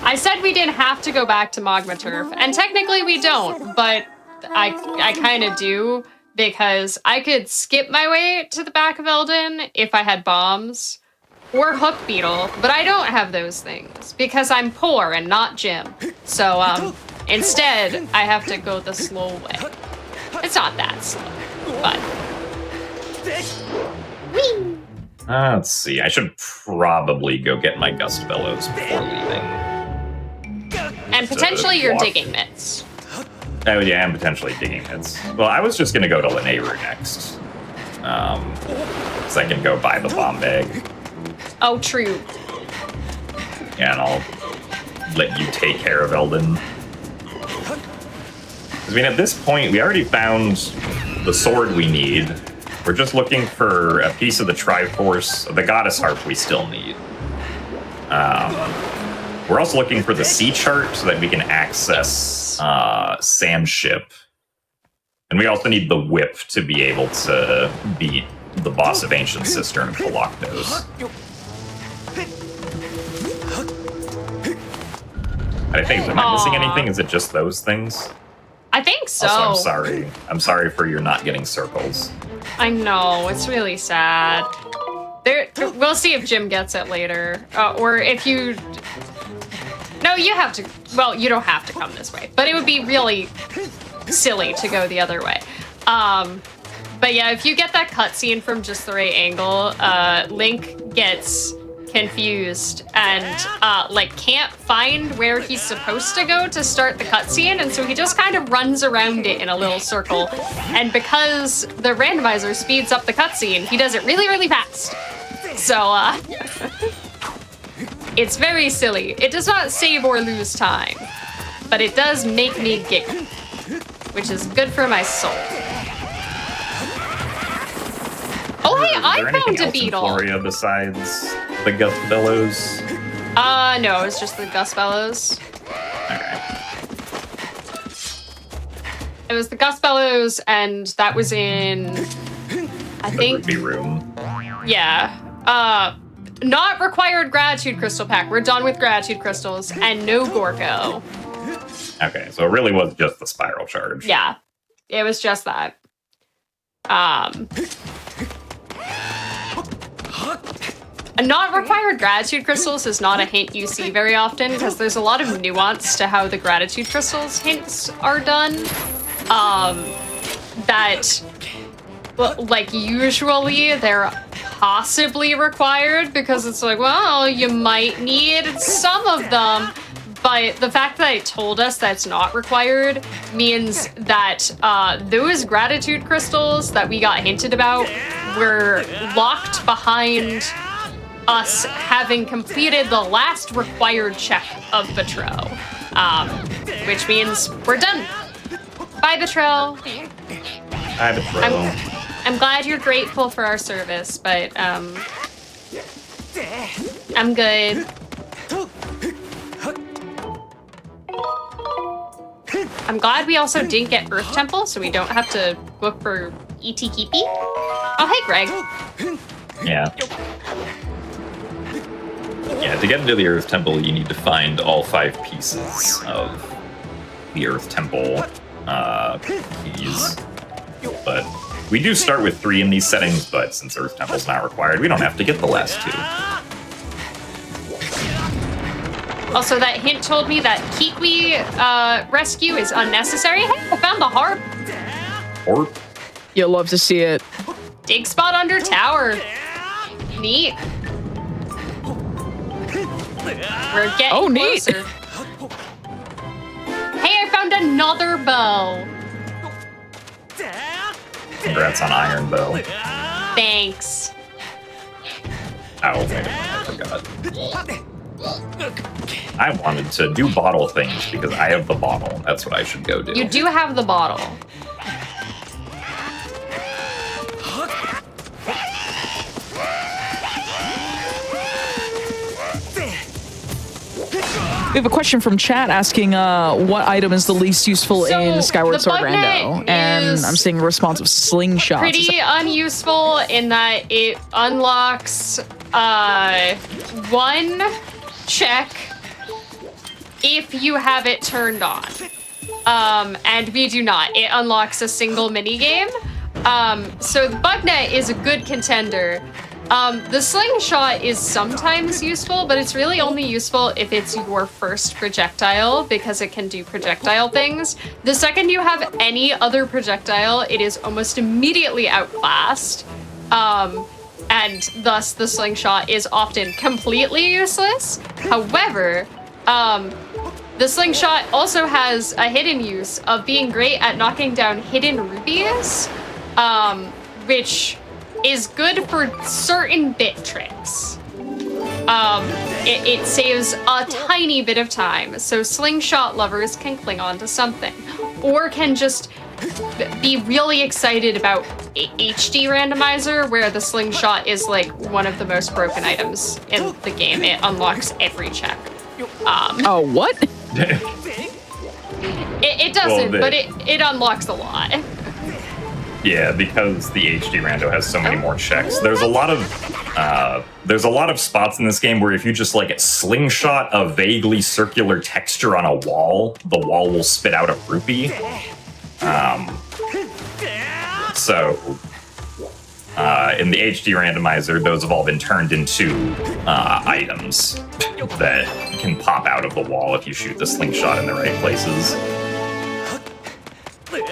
I said we didn't have to go back to Magma Turf, and technically we don't, but I kind of do, because I could skip my way to the back of Elden if I had bombs, or Hook Beetle, but I don't have those things, because I'm poor and not Jim. So, instead, I have to go the slow way. It's not that slow, but... Whee! Let's see, I should probably go get my Gust Bellows before leaving. And potentially your digging mitts. Oh yeah, and potentially digging mitts. Well, I was just gonna go to Lanayru next. So I can go buy the bomb bag. Oh, true. Yeah, and I'll let you take care of Elden. I mean, at this point, we already found the sword we need. We're just looking for a piece of the Triforce. The Goddess Harp we still need. We're also looking for the sea chart so that we can access Sand Ship. And we also need the whip to be able to beat the boss of Ancient Cistern and Phyloctos. I think, am I missing anything? Is it just those things? I think so. Also, I'm sorry. I'm sorry for your not getting circles. I know, it's really sad. We'll see if Jim gets it later. Or if you... No, you have to... Well, you don't have to come this way. But it would be really silly to go the other way. But yeah, if you get that cutscene from just the right angle, Link gets confused and can't find where he's supposed to go to start the cutscene, and so he just kind of runs around it in a little circle. And because the randomizer speeds up the cutscene, he does it really, really fast. So it's very silly. It does not save or lose time, but it does make me giggle, which is good for my soul. Oh hey, I found a beetle. Floria besides the Gus Bellows? No, it was just the Gus Bellows. Okay. It was the Gus Bellows, and that was in, I think, Ruby Room. yeah. Not required gratitude crystal pack. We're done with gratitude crystals, and no Gorko. Okay, so it really was just the spiral charge. Yeah, it was just that. Not required gratitude crystals is not a hint you see very often because there's a lot of nuance to how the gratitude crystals hints are done. That, like, usually they're possibly required because it's like, well, you might need some of them. But the fact that it told us that's not required means that those gratitude crystals that we got hinted about were locked behind us having completed the last required check of Betrow. Which means we're done. Bye, Betrow. Bye, Betrow. I'm glad you're grateful for our service, but I'm good. I'm glad we also didn't get Earth Temple, so we don't have to look for E.T. Keepy. Oh, hey, Greg. Yeah. Yeah, to get into the Earth Temple, you need to find all 5 pieces of the Earth Temple keys. But we do start with 3 in these settings, but since Earth Temple's not required, we don't have to get the last 2. Also, that hint told me that Kikwi rescue is unnecessary. Hey, I found the harp. Or You'll love to see it. Dig spot under tower. Neat. We're getting neat. closer. Hey, I found another bow. congrats on Iron Bow. Thanks. Oh, wait a minute, I forgot. I wanted to do bottle things because I have the bottle. That's what I should go do. You do have the bottle. We have a question from chat asking what item is the least useful So, in Skyward the Sword bug Rando, net and is I'm seeing a response of slingshots. Pretty unuseful in that it unlocks one check if you have it turned on. And we do not. It unlocks a single minigame. So the bug net is a good contender. The slingshot is sometimes useful, but it's really only useful if it's your first projectile because it can do projectile things. The second you have any other projectile, it is almost immediately outclassed. And thus the slingshot is often completely useless. However, the slingshot also has a hidden use of being great at knocking down hidden rubies, which is good for certain bit tricks. It saves a tiny bit of time, so slingshot lovers can cling on to something, or can just be really excited about HD randomizer, where the slingshot is like one of the most broken items in the game. It unlocks every check. Oh, what? It doesn't, but it unlocks a lot. Yeah, because the HD Rando has so many more checks. There's a lot of spots in this game where if you just like slingshot a vaguely circular texture on a wall, the wall will spit out a rupee. So in the HD randomizer, those have all been turned into items that can pop out of the wall if you shoot the slingshot in the right places.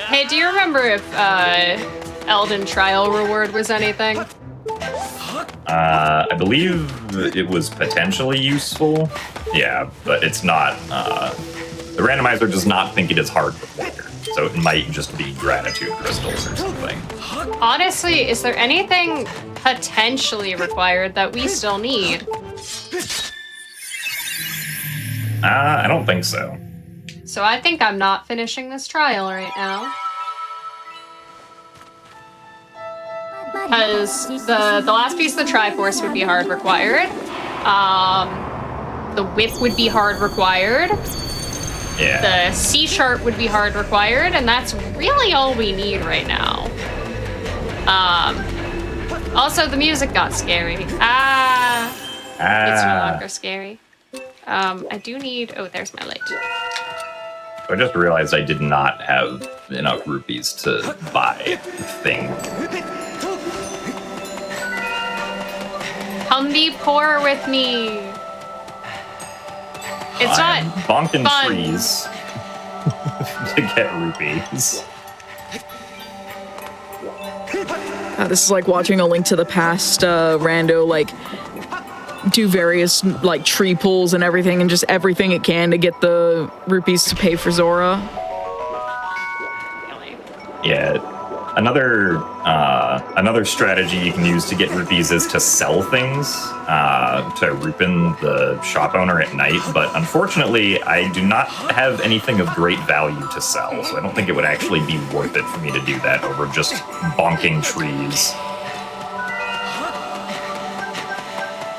Hey, do you remember if Elden Trial reward was anything? I believe it was potentially useful. Yeah, but it's not. The randomizer does not think it is hard required, so it might just be gratitude crystals or something. Honestly, is there anything potentially required that we still need? I don't think so. So I think I'm not finishing this trial right now. Because the last piece of the Triforce would be hard required. The whip would be hard required. Yeah. The C sharp would be hard required, and that's really all we need right now. Also, the music got scary. It's no longer scary. I do need... Oh, there's my light. I just realized I did not have enough rupees to buy thing. Come be poor with me. It's I'm not bonking fun. trees to get rupees. This is like watching A Link to the Past, rando, like, do various, like, tree pulls and everything, and just everything it can to get the rupees to pay for Zora. Yeah. Another strategy you can use to get rupees is to sell things to Rupin, the shop owner, at night. But unfortunately, I do not have anything of great value to sell, so I don't think it would actually be worth it for me to do that over just bonking trees.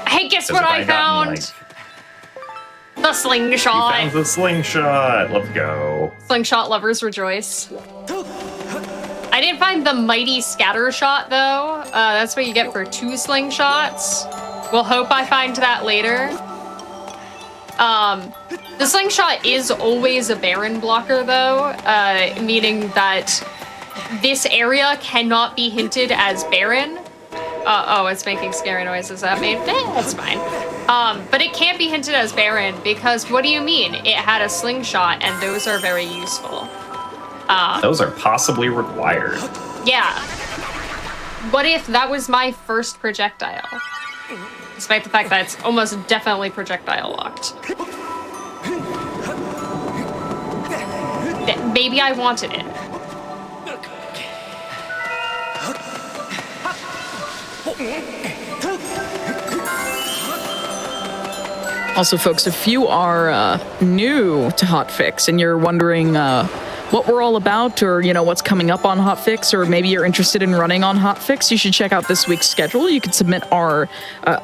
Hey, guess what I found? The slingshot. You found the slingshot. Let's go. Slingshot lovers rejoice. I didn't find the mighty scatter shot though. That's what you get for 2 slingshots. We'll hope I find that later. The slingshot is always a Baron blocker though, meaning that this area cannot be hinted as Baron. Oh, it's making scary noises at me. That's fine. But it can't be hinted as Baron because what do you mean? It had a slingshot and those are very useful. Those are possibly required. Yeah. What if that was my first projectile? Despite the fact that it's almost definitely projectile locked. Maybe I wanted it. Also, folks, if you are new to Hotfix and you're wondering what we're all about, or what's coming up on Hotfix, or maybe you're interested in running on Hotfix, you should check out this week's schedule. You can submit our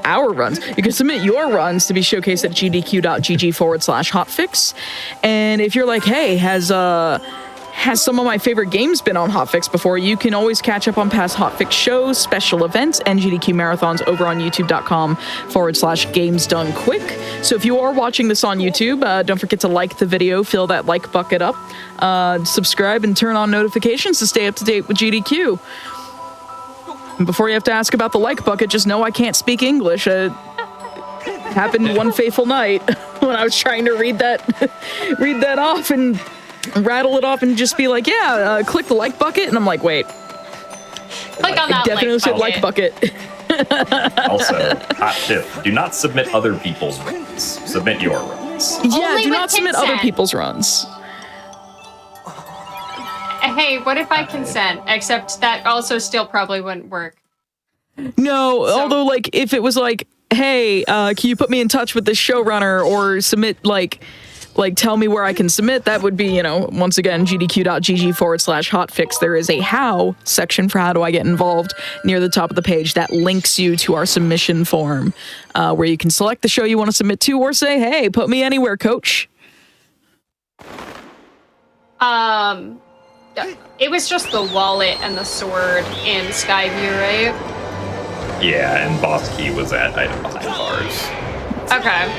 runs. You can submit your runs to be showcased at gdq.gg/Hotfix. And if you're like, hey, has some of my favorite games been on Hotfix before? You can always catch up on past Hotfix shows, special events, and GDQ marathons over on youtube.com/games done quick. So if you are watching this on YouTube, don't forget to like the video, fill that like bucket up, subscribe, and turn on notifications to stay up to date with GDQ. And before you have to ask about the like bucket, just know I can't speak English. Happened one fateful night when I was trying to read that off and rattle it off and just be like, yeah, click the like bucket, and I'm like, wait. Click on that definitely said like bucket. Also, hot tip, do not submit other people's runs. Submit your runs. Yeah, Only do with not submit consent. other people's runs. Hey, what if I consent? Except that also still probably wouldn't work. No, although, like, if it was like, hey, can you put me in touch with this showrunner, or submit, like tell me where I can submit, that would be, once again, gdq.gg/Hotfix. There is a how section for how do I get involved near the top of the page that links you to our submission form, where you can select the show you want to submit to, or say, hey, put me anywhere, coach. It was just the wallet and the sword in Skyview, right? Yeah, and boss key was at item behind bars. Okay.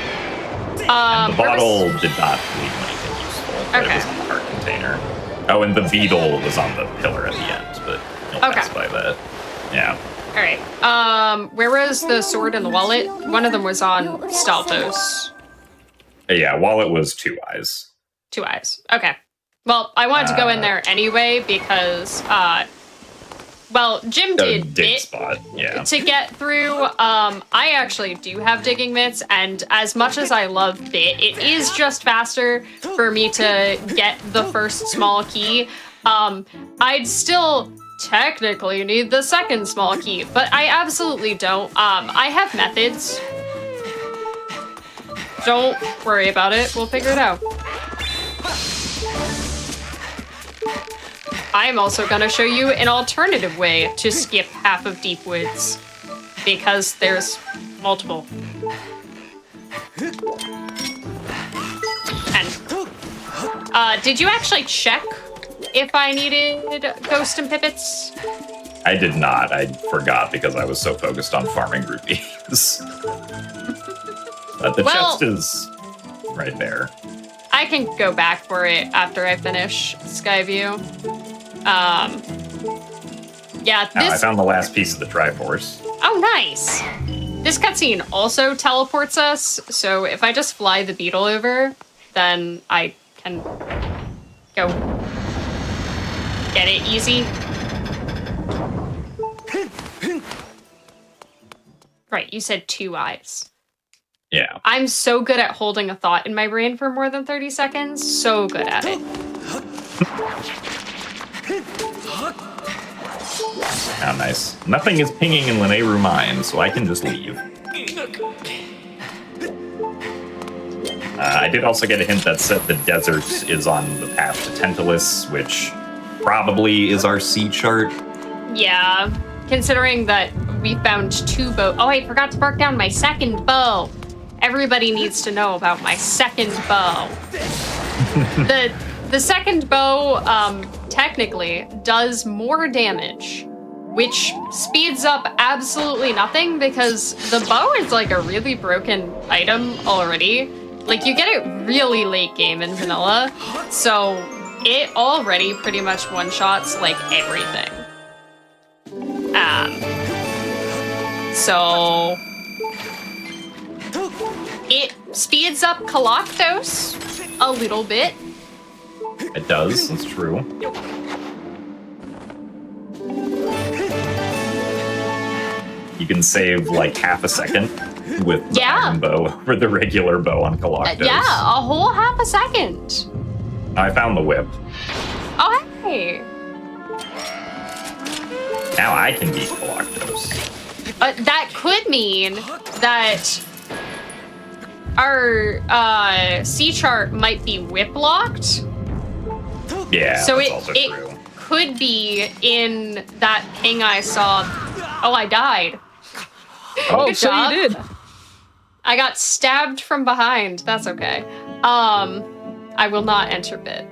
And the bottle did not leave anything useful, but it was in the heart container. Oh, and the beetle was on the pillar at the end, but you'll pass by that. Yeah. All right. Where was the sword and the wallet? One of them was on Stalfos. Yeah, wallet was 2 eyes. 2 eyes. Okay. Well, I wanted to go in there anyway because, Jim did dig bit spot, yeah. to get through. I actually do have digging mitts, and as much as I love bit, it is just faster for me to get the first small key. I'd still technically need the second small key, but I absolutely don't. I have methods. Don't worry about it. We'll figure it out. I'm also going to show you an alternative way to skip half of Deep Woods, because there's multiple. Did you actually check if I needed Ghost and Pippets? I did not. I forgot because I was so focused on farming rupees. But the chest is right there. I can go back for it after I finish Skyview. Yeah, I found the last piece of the Triforce. Oh, nice. This cutscene also teleports us, so if I just fly the beetle over, then I can go get it easy. Right, you said 2 eyes. Yeah. I'm so good at holding a thought in my brain for more than 30 seconds. So good at it. How nice. Nothing is pinging in Linnea Mine, so I can just leave. I did also get a hint that said the desert is on the path to Tantalus, which probably is our sea chart. Yeah, considering that we found 2 bow. Oh, I forgot to mark down my second bow. Everybody needs to know about my second bow. The second bow, technically, does more damage, which speeds up absolutely nothing because the bow is like a really broken item already. Like, you get it really late game in vanilla, so it already pretty much one-shots, like, everything. So it speeds up Kalaktos a little bit. It does, that's true. You can save like half a second with the iron bow for the regular bow on Kalaktos. Yeah, a whole half a second. I found the whip. Oh, hey. Now I can beat Kalaktos. That could mean that our sea chart might be whip locked. Yeah, so that's also true. It could be in that ping I saw. Oh, I died. Oh, Good so job. you did. I got stabbed from behind. That's okay. I will not enter bit.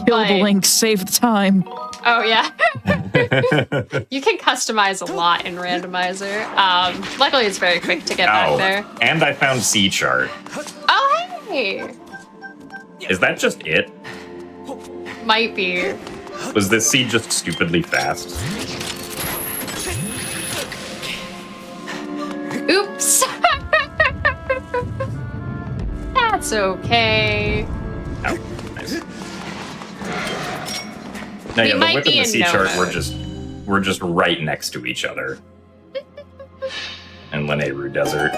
Kill the link, save the time. Oh, yeah. You can customize a lot in Randomizer. Luckily, it's very quick to get back there. And I found sea chart. Oh, hey! Is that just it? Might be. Was this sea just stupidly fast? Oops. That's okay. Oh, nice. No, yeah, the might whip be and the in sea no chart mode. we're just right next to each other. In Linnea Desert.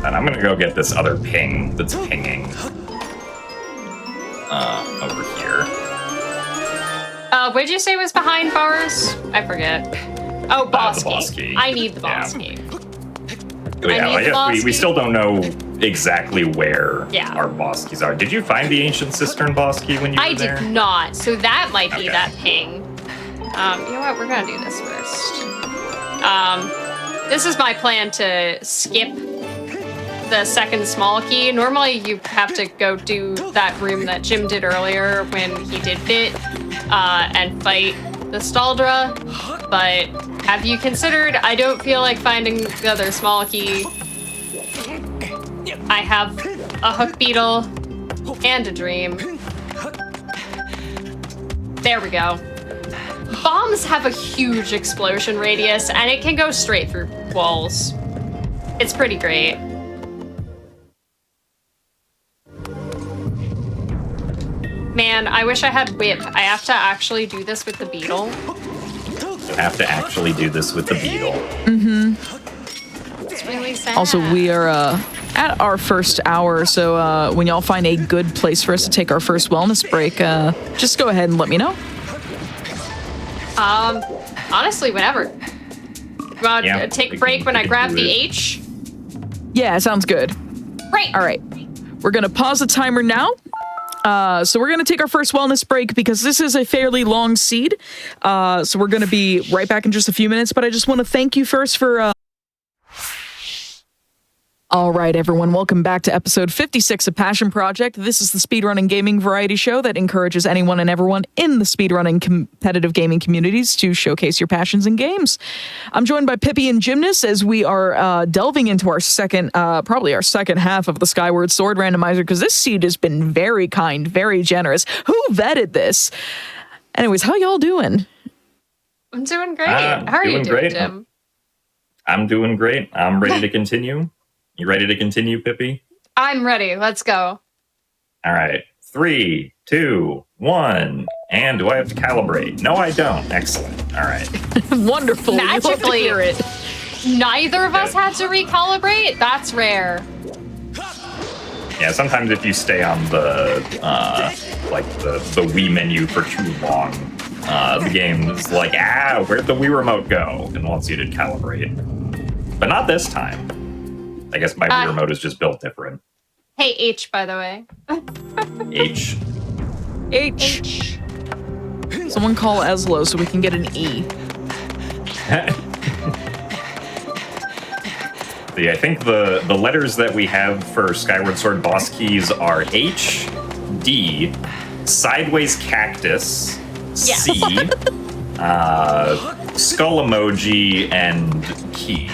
And I'm gonna go get this other ping that's pinging over here. What'd you say was behind bars? I forget. Oh, boss the boss key. key. I need the boss key. We still don't know exactly where Yeah. our boss keys are. Did you find the ancient cistern boss key when you were there? I did not, so that might be Okay. that ping. You know what? We're gonna do this first. This is my plan to skip the second small key. Normally, you have to go do that room that Jim did earlier when he did fit and fight the Staldra. But have you considered? I don't feel like finding the other small key. I have a hook beetle and a dream. There we go. Bombs have a huge explosion radius, and it can go straight through walls. It's pretty great. Man, I wish I had whip. I have to actually do this with the beetle. You have to actually do this with the beetle. It's really sad. Also, we are at our first hour, so when y'all find a good place for us to take our first wellness break, just go ahead and let me know. Honestly, whenever. You want to take a break when I grab the H? Yeah, sounds good. Right. All right. We're going to pause the timer now. So we're going to take our first wellness break because this is a fairly long seed. So we're going to be right back in just a few minutes, but I just want to thank you first for... All right, everyone, welcome back to episode 56 of Passion Project. This is the speedrunning gaming variety show that encourages anyone and everyone in the speedrunning competitive gaming communities to showcase your passions in games. I'm joined by Pippi and Gymnast as we are delving into our probably our second half of the Skyward Sword randomizer, because this seed has been very kind, very generous. Who vetted this? Anyways, how y'all doing? I'm doing great. How are you doing, Jim? I'm doing great. I'm ready to continue. You ready to continue, Pippi? I'm ready. Let's go. All right. 3, 2, 1. And do I have to calibrate? No, I don't. Excellent. All right. Wonderful. Magically, hear it. Neither of us had to recalibrate? That's rare. Yeah, sometimes if you stay on the the Wii menu for too long, the game is like, where'd the Wii remote go? And wants you to calibrate. But not this time. I guess my Wii remote is just built different. Hey, H, by the way. H. Someone call Eslo so we can get an E. I think the letters that we have for Skyward Sword boss keys are H, D, sideways cactus, C, skull emoji, and key.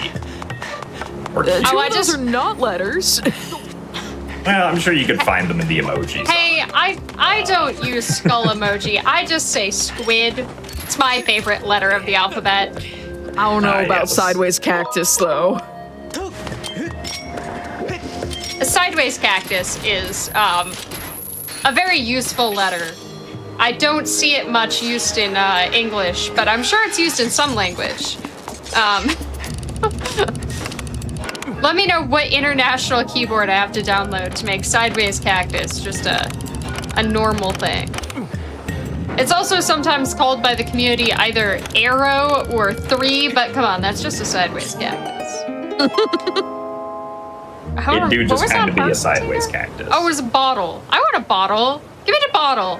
Or key. Those are not letters. Well, I'm sure you could find them in the emojis. Hey, I don't use skull emoji. I just say squid. It's my favorite letter of the alphabet. I don't know about sideways cactus, though. A sideways cactus is a very useful letter. I don't see it much used in English, but I'm sure it's used in some language. Let me know what international keyboard I have to download to make sideways cactus just a normal thing. It's also sometimes called by the community either arrow or 3, but come on, that's just a sideways cactus. It do just kind of be a sideways cactus. Oh, it was a bottle. I want a bottle. Give me the bottle.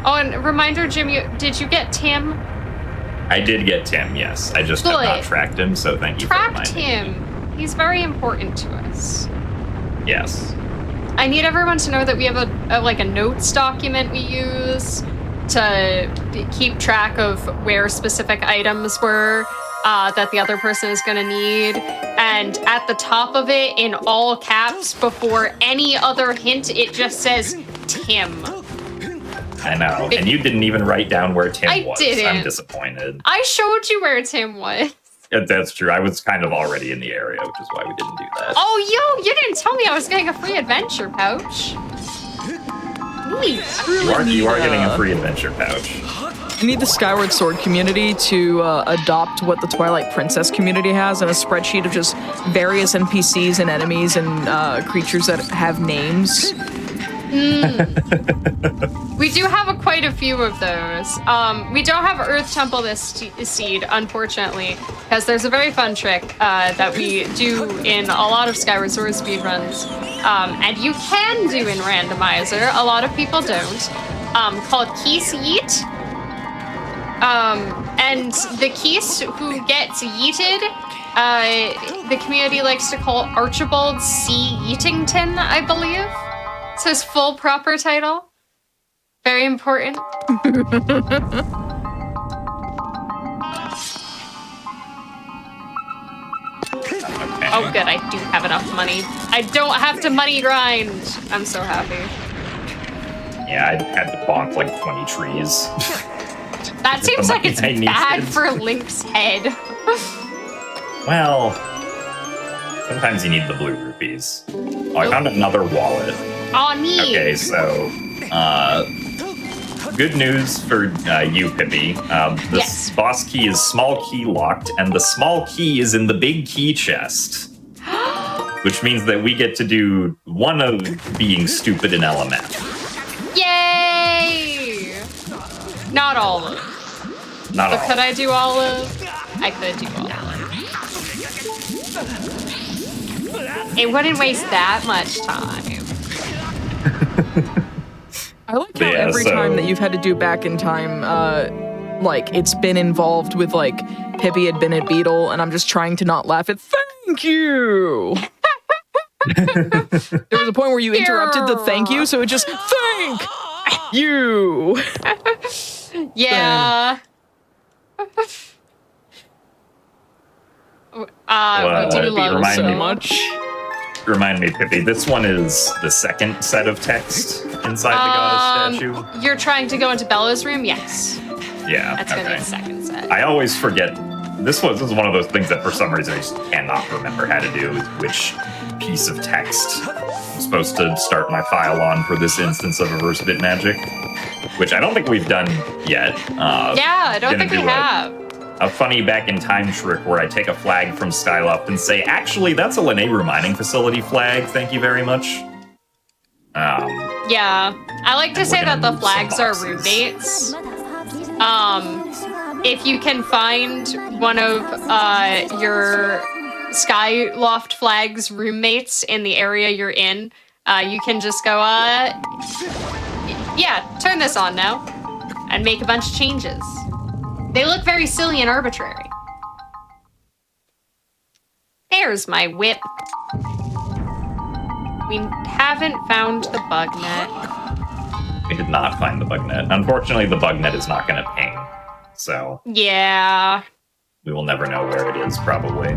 Oh, and reminder, Jim, did you get Tim? I did get Tim, yes. I just have not tracked him, so thank you for reminding me. Tracked him. He's very important to us. Yes. I need everyone to know that we have a notes document we use to keep track of where specific items were that the other person is going to need. And at the top of it, in all caps, before any other hint, it just says Tim. I know. And you didn't even write down where Tim was. Didn't. I'm disappointed. I showed you where Tim was. That's true. I was kind of already in the area, which is why we didn't do that. Oh, you didn't tell me I was getting a free adventure pouch. Neat. You are getting a free adventure pouch. I need the Skyward Sword community to adopt what the Twilight Princess community has in a spreadsheet of just various NPCs and enemies and creatures that have names. We do have quite a few of those. We don't have Earth Temple this seed, unfortunately, because there's a very fun trick that we do in a lot of Skyward Sword speedruns, and you can do in Randomizer, a lot of people don't, called Keese Yeet. And the Keese who gets yeeted, the community likes to call Archibald C. Yeatington, I believe. It's his full proper title. Very important. Okay. Oh, good. I do have enough money. I don't have to money grind. I'm so happy. Yeah, I had to bonk like 20 trees. That seems like it's bad for Link's head. Well, sometimes you need the blue rupees. Oh, I found another wallet. Oh, neat. Okay, so, good news for you, Pippi. This boss key is small key locked, and the small key is in the big key chest. Which means that we get to do one of being stupid in LMF. Yay! Not all of. Not But all. could I do all of? I could do all of. It wouldn't waste that much time. I like how every time that you've had to do back in time, like, it's been involved with, like, Pippi had been at Beetle, and I'm just trying to not laugh at, thank you! There was a point where you interrupted the thank you, so it just thank you. Yeah. We do love remind so me. much. Remind me, Pippi, this one is the second set of text inside the goddess statue? You're trying to go into Bella's room? Yes. Yeah, That's going to be the second set. I always forget. This is one of those things that for some reason I just cannot remember how to do, which piece of text I'm supposed to start my file on for this instance of Reverse Bit Magic, which I don't think we've done yet. Yeah, I don't think we have. A funny back-in-time trick where I take a flag from Skyloft and say, actually, that's a Lanayru mining facility flag, thank you very much. Yeah, I like to say that the flags are roommates. If you can find one of your Skyloft flag's roommates in the area you're in, you can just go, yeah, turn this on now, and make a bunch of changes. They look very silly and arbitrary. There's my whip. We haven't found the bug net. We did not find the bug net. Unfortunately, the bug net is not going to ping, so... Yeah. We will never know where it is, probably.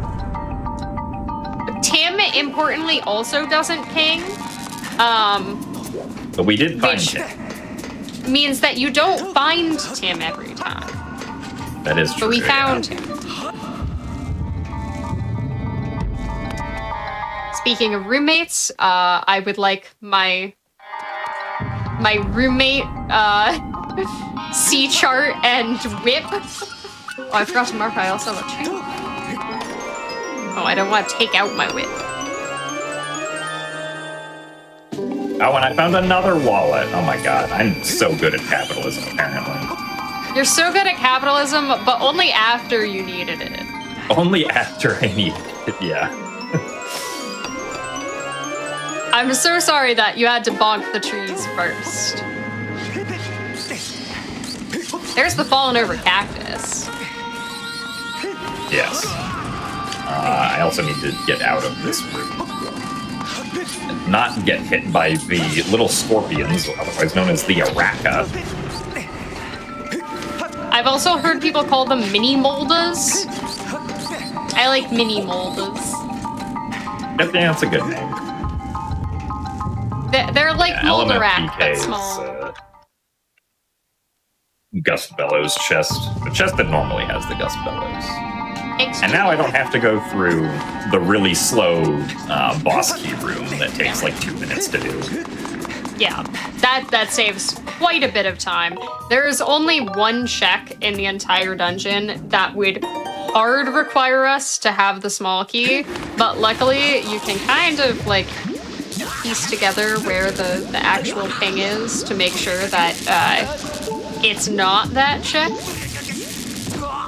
Tim, importantly, also doesn't ping. But we did find him. Means that you don't find Tim every time. That is true. But we found him. Speaking of roommates, I would like my roommate C chart and whip. Oh, I forgot to mark I also have a chain. Oh, I don't want to take out my whip. Oh, and I found another wallet. Oh my god, I'm so good at capitalism, apparently. You're so good at capitalism, but only after you needed it. Only after I needed it, yeah. I'm so sorry that you had to bonk the trees first. There's the fallen over cactus. Yes. I also need to get out of this room. Not get hit by the little scorpions, otherwise known as the Araka. I've also heard people call them mini moldas. I like mini moldas. Yeah, that's a good name. They're like Moldarak, but LMFPK's, small. Gust Bellows chest. The chest that normally has the Gust Bellows. And now I don't have to go through the really slow boss key room that takes like 2 minutes to do. Yeah, that saves quite a bit of time. There's only one check in the entire dungeon that would hard require us to have the small key, but luckily you can kind of like piece together where the actual ping is to make sure that it's not that check,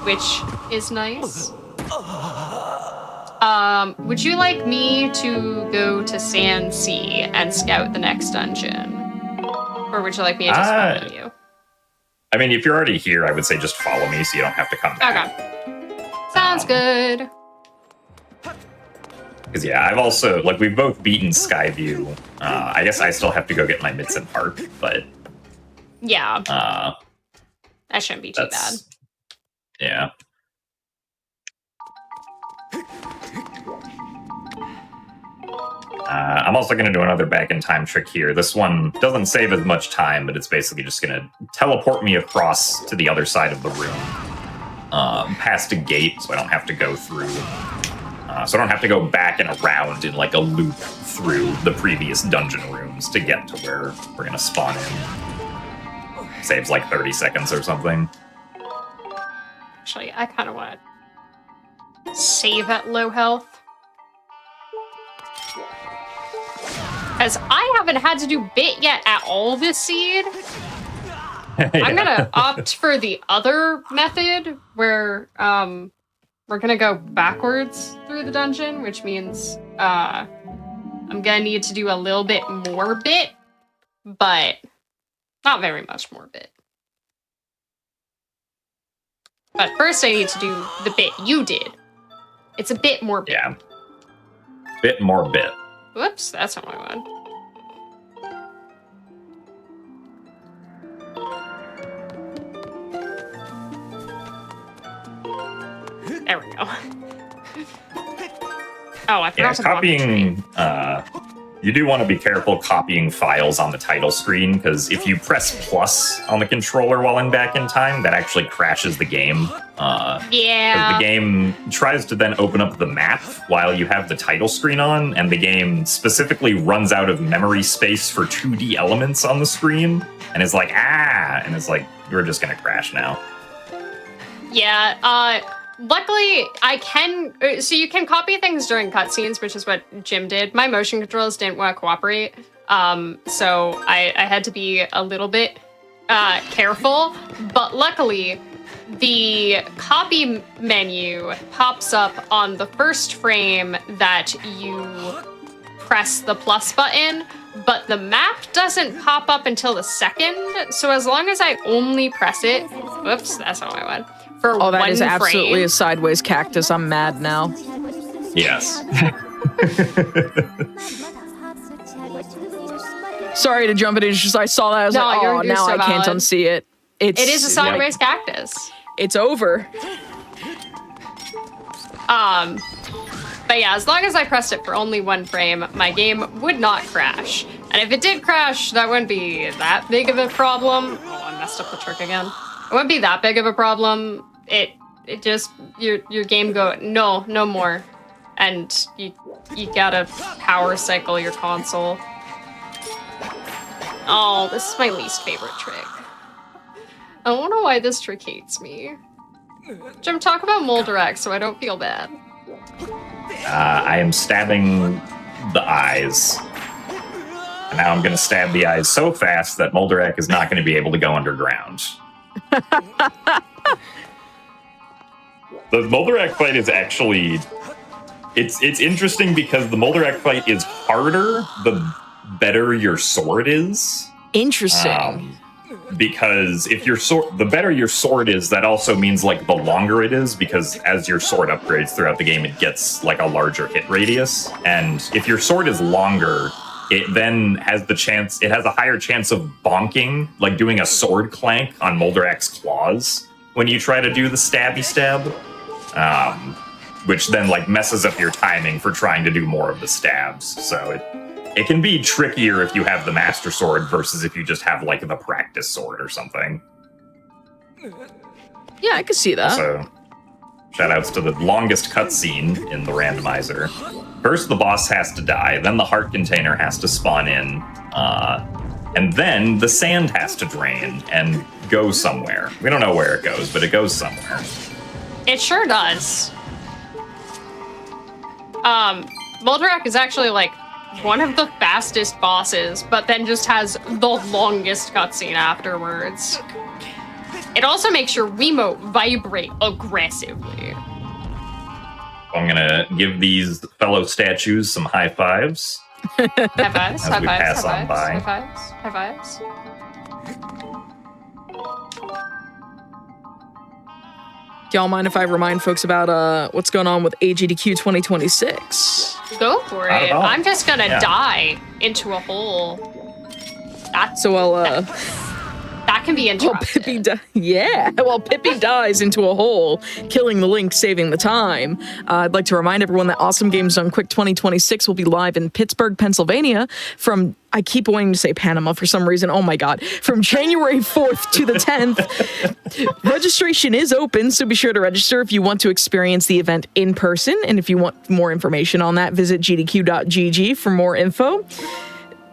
which is nice. Would you like me to go to San C and scout the next dungeon? Or would you like me to just follow you? I mean, if you're already here, I would say just follow me so you don't have to come back. Okay. Sounds good. Because, yeah, I've also, like, we've both beaten Skyview. I guess I still have to go get my Mitts and Harp, but... Yeah. That shouldn't be too bad. Yeah. I'm also going to do another back-in-time trick here. This one doesn't save as much time, but it's basically just going to teleport me across to the other side of the room. Past a gate, so I don't have to go through... so I don't have to go back and around in, like, a loop through the previous dungeon rooms to get to where we're going to spawn in. Saves, like, 30 seconds or something. Actually, I kind of want to save at low health. Because I haven't had to do bit yet at all this seed. Yeah. I'm gonna opt for the other method where we're gonna go backwards through the dungeon, which means I'm gonna need to do a little bit more bit, but not very much more bit. But first I need to do the bit you did. It's a bit more bit. Yeah. Bit more bit. Whoops, that's not what I want. There we go. Oh, I forgot Yeah, to copying. You do want to be careful copying files on the title screen, because if you press plus on the controller while back in time, that actually crashes the game. Yeah. The game tries to then open up the map while you have the title screen on, and the game specifically runs out of memory space for 2D elements on the screen, and is like, and it's like, we're just gonna crash now. Yeah, luckily, I can... So you can copy things during cutscenes, which is what Jim did. My motion controls didn't want to cooperate, so I had to be a little bit careful. But luckily, the copy menu pops up on the first frame that you press the plus button, but the map doesn't pop up until the second. So as long as I only press it... Whoops, that's not what I want. For Oh, that one is absolutely frame. a sideways cactus. I'm mad now. Yes. Sorry to jump in. It's just I saw that. I was No, like, you're now so I can't valid. unsee it. It is a sideways cactus. It's over. But yeah, as long as I pressed it for only one frame, my game would not crash. And if it did crash, that wouldn't be that big of a problem. Oh, I messed up the trick again. It wouldn't be that big of a problem. It just your game go no more, and you gotta power cycle your console. Oh, this is my least favorite trick. I don't know why this trick hates me. Jim, talk about Moldrax so I don't feel bad. I am stabbing the eyes. And now I'm going to stab the eyes so fast that Moldrack is not going to be able to go underground. The Moldrack fight is actually... It's interesting because the Moldrack fight is harder the better your sword is. Interesting. Because if your sword, the better your sword is, that also means like the longer it is, because as your sword upgrades throughout the game, it gets like a larger hit radius. And if your sword is longer, it then has it has a higher chance of bonking, like doing a sword clank on Moldrack's claws when you try to do the stabby stab, which then like messes up your timing for trying to do more of the stabs. So it can be trickier if you have the Master Sword versus if you just have, like, the practice sword or something. Yeah, I could see that. So, shoutouts to the longest cutscene in the randomizer. First, the boss has to die, then the heart container has to spawn in, and then the sand has to drain and go somewhere. We don't know where it goes, but it goes somewhere. It sure does. Moldrack is actually, like, one of the fastest bosses, but then just has the longest cutscene afterwards. It also makes your Wiimote vibrate aggressively. I'm gonna give these fellow statues some high fives. High fives, As high we fives, pass high on fives, by. high fives, high fives. Do y'all mind if I remind folks about what's going on with GDQ 2026? Go for Not it. at all. I'm just gonna Yeah. die into a hole. So I'll That can be Well, interesting. Pippi dies into a hole, killing the Link, saving the time. I'd like to remind everyone that Awesome Games Done Quick 2026 will be live in Pittsburgh, Pennsylvania from, I keep wanting to say Panama for some reason, oh my god, from January 4th to the 10th. Registration is open, so be sure to register if you want to experience the event in person, and if you want more information on that, visit gdq.gg for more info.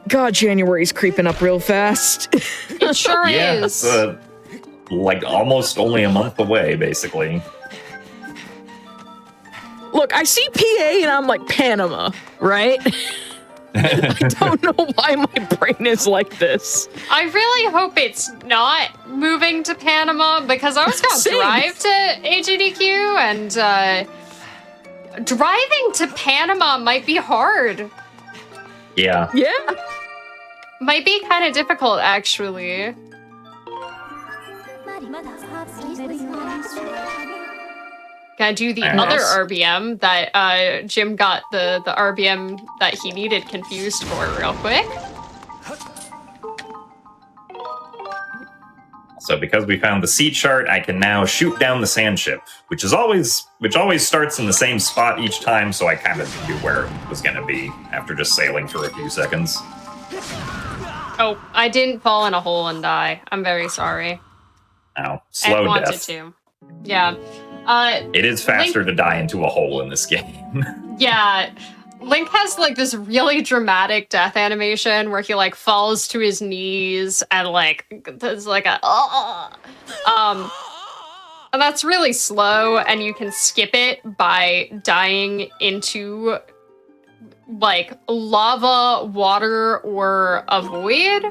God, January's creeping up real fast. It sure Yeah, is. it's like almost only a month away, basically. Look, I see PA and I'm like, Panama, right? I don't know why my brain is like this. I really hope it's not moving to Panama, because I was gonna Same. drive to AGDQ, and driving to Panama might be hard. Yeah. Yeah. Might be kind of difficult, actually. Gonna do the Nice. other RBM that Jim got the RBM that he needed confused for real quick. So because we found the sea chart, I can now shoot down the sand ship, which always starts in the same spot each time, so I kind of knew where it was going to be after just sailing for a few seconds. Oh, I didn't fall in a hole and die. I'm very sorry. Ow. Slow I wanted death. to. Yeah. It is faster to die into a hole in this game. Yeah. Link has like this really dramatic death animation where he like falls to his knees and like there's like a and that's really slow, and you can skip it by dying into like lava, water, or a void.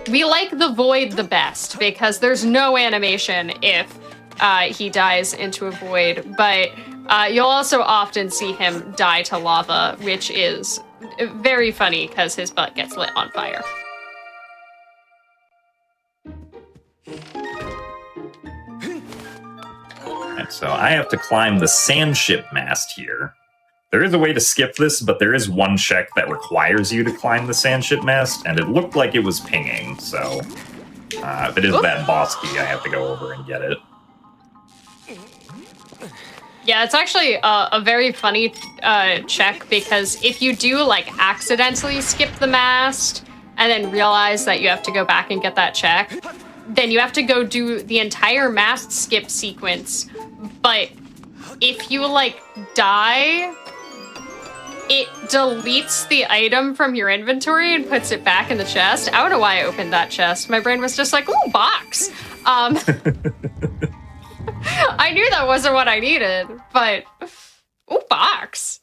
We like the void the best because there's no animation if he dies into a void, but you'll also often see him die to lava, which is very funny because his butt gets lit on fire. Alright, so I have to climb the sand ship mast here. There is a way to skip this, but there is one check that requires you to climb the sand ship mast, and it looked like it was pinging, so if it is that boss key, I have to go over and get it. Yeah, it's actually a very funny check, because if you do like accidentally skip the mast and then realize that you have to go back and get that check, then you have to go do the entire mast skip sequence. But if you like die, it deletes the item from your inventory and puts it back in the chest. I don't know why I opened that chest. My brain was just like, ooh, box. I knew that wasn't what I needed, but ooh, box.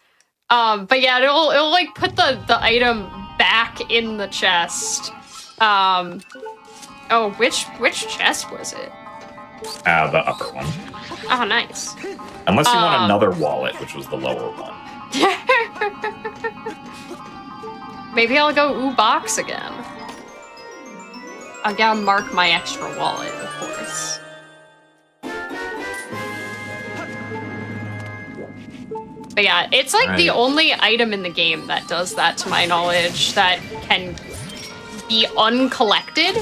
But yeah, it'll like put the item back in the chest. Oh, which chest was it? The upper one. Oh, nice. Unless you want another wallet, which was the lower one. Maybe I'll go ooh box again. I gotta mark my extra wallet, of course. But yeah, it's like the only item in the game that does that, to my knowledge, that can be uncollected.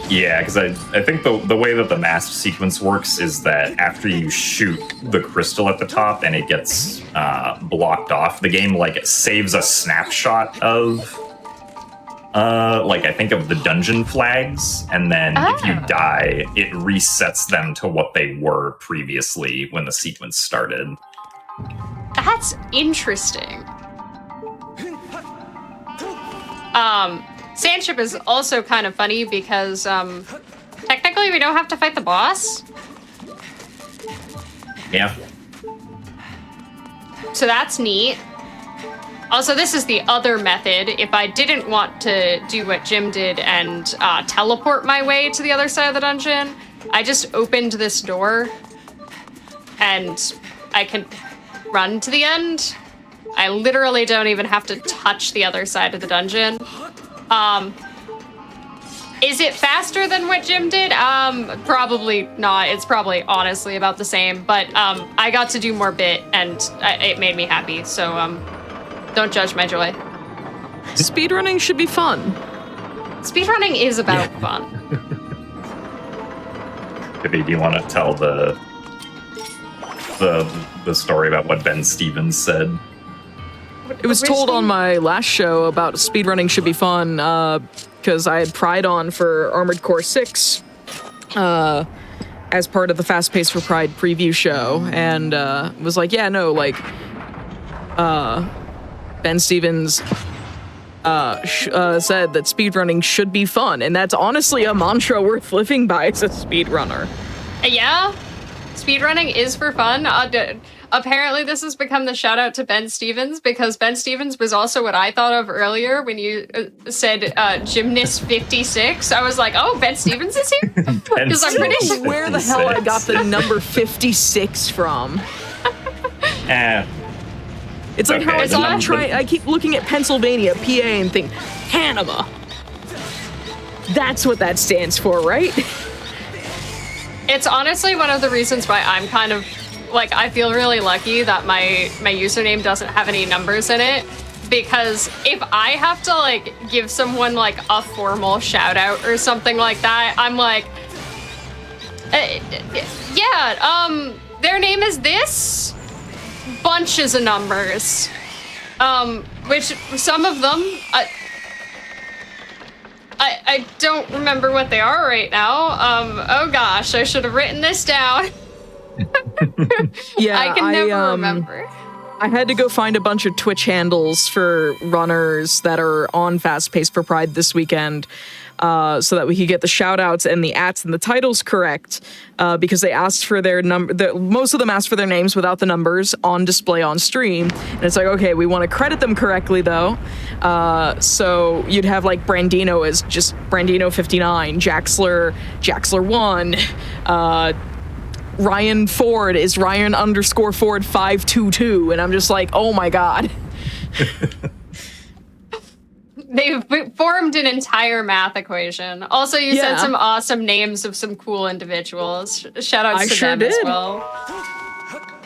Yeah, because I think the way that the mast sequence works is that after you shoot the crystal at the top and it gets blocked off, the game like saves a snapshot of like I think of the dungeon flags, and then if you die, it resets them to what they were previously when the sequence started. That's interesting. Sandship is also kind of funny because technically we don't have to fight the boss. Yeah. So that's neat. Also, this is the other method. If I didn't want to do what Jim did and teleport my way to the other side of the dungeon, I just opened this door and I can run to the end. I literally don't even have to touch the other side of the dungeon. Is it faster than what Jim did? Probably not. It's probably honestly about the same, but I got to do more bit and it made me happy, so don't judge my joy. Speedrunning should be fun. Speedrunning is about fun. Pippi, do you want to tell the story about what Ben Stevens said? It was told on my last show about speedrunning should be fun, because I had Pride on for Armored Core 6 as part of the Fast Pace for Pride preview show, and was like, yeah, no, like, Ben Stevens said that speedrunning should be fun, and that's honestly a mantra worth living by as a speedrunner. Yeah, speedrunning is for fun. Apparently, this has become the shout out to Ben Stevens, because Ben Stevens was also what I thought of earlier when you said Gymnast 56. I was like, oh, Ben Stevens is here? Because I'm pretty sure. Where the hell I got the number 56 from? It's like how I keep looking at Pennsylvania, PA, and think, Panama. That's what that stands for, right? It's honestly one of the reasons why I'm kind of like, I feel really lucky that my username doesn't have any numbers in it, because if I have to like give someone like a formal shout out or something like that, I'm like, their name is this, bunches of numbers, which some of them I don't remember what they are right now. Oh gosh, I should have written this down. Yeah, I can never remember. I had to go find a bunch of Twitch handles for runners that are on Fast Pace for Pride this weekend, so that we could get the shout outs and the ats and the titles correct, because they asked for their number. Most of them asked for their names without the numbers on display on stream. And it's like, okay, we want to credit them correctly though. So you'd have like Brandino as just Brandino59, Jaxler1, Ryan Ford is Ryan_Ford 522, and I'm just like, oh my god. They've formed an entire math equation. Also, you said some awesome names of some cool individuals. Shout outs to them as well.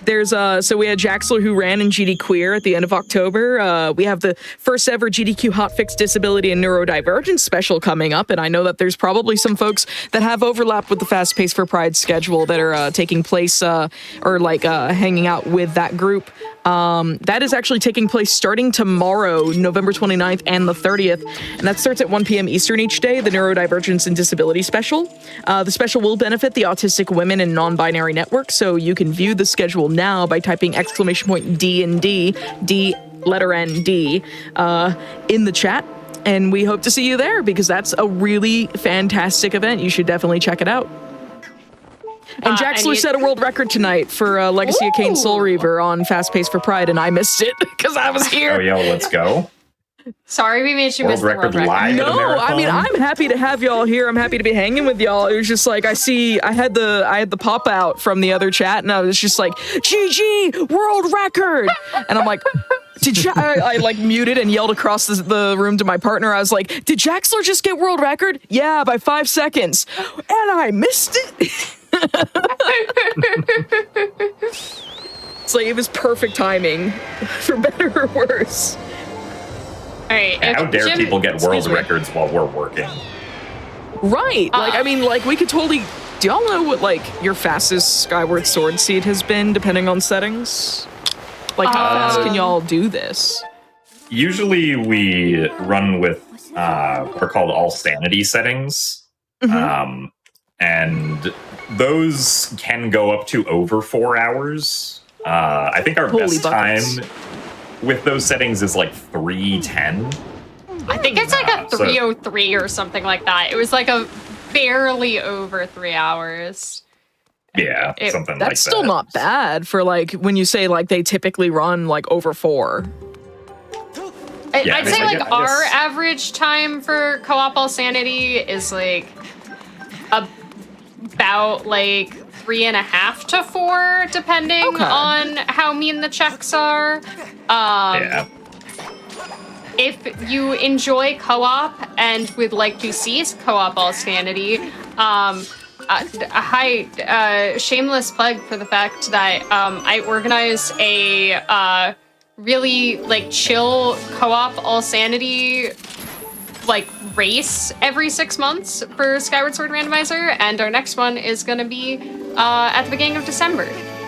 There's so we had Jaxler who ran in GD Queer at the end of October. We have the first ever GDQ Hotfix Disability and Neurodivergence special coming up, and I know that there's probably some folks that have overlap with the Fast Pace for Pride schedule that are taking place or like hanging out with that group. That is actually taking place starting tomorrow, November 29th and the 30th, and that starts at 1 p.m. Eastern each day, the Neurodivergence and Disability Special. The special will benefit the Autistic Women and Non-Binary Network, so you can view the schedule now by typing !D&D, D letter N D, in the chat, and we hope to see you there because that's a really fantastic event. You should definitely check it out. And Jaxler set a world record tonight for Legacy of Kain Soul Reaver on Fast Pace for Pride, and I missed it because I was here. Oh, yeah, let's go. Sorry we made you miss the world record. Live No, I mean, I'm happy to have y'all here. I'm happy to be hanging with y'all. It was just like, I had the pop out from the other chat, and I was just like, GG, world record! And I'm like, I like muted and yelled across the room to my partner. I was like, did Jaxler just get world record? Yeah, by 5 seconds. And I missed it. It's like, it was perfect timing, for better or worse. All right. How dare people get world records while we're working? Right. Like, I mean, like, we could totally... Do y'all know what, like, your fastest Skyward Sword seed has been, depending on settings? Like, how fast can y'all do this? Usually we run with what are called all sanity settings. And those can go up to over 4 hours. I think our best time with those settings is like 3:10. I think it's like a 3:03 or something like that. It was like a barely over 3 hours. Yeah, something like that. That's still not bad for like when you say like they typically run like over 4. I'd say like our average time for co-op all sanity is like about like 3.5 to 4, depending on how mean the checks are. If you enjoy co-op and would like to see co-op all sanity, shameless plug for the fact that I organize a really like chill co-op all sanity like race every 6 months for Skyward Sword Randomizer, and our next one is gonna be at the beginning of December.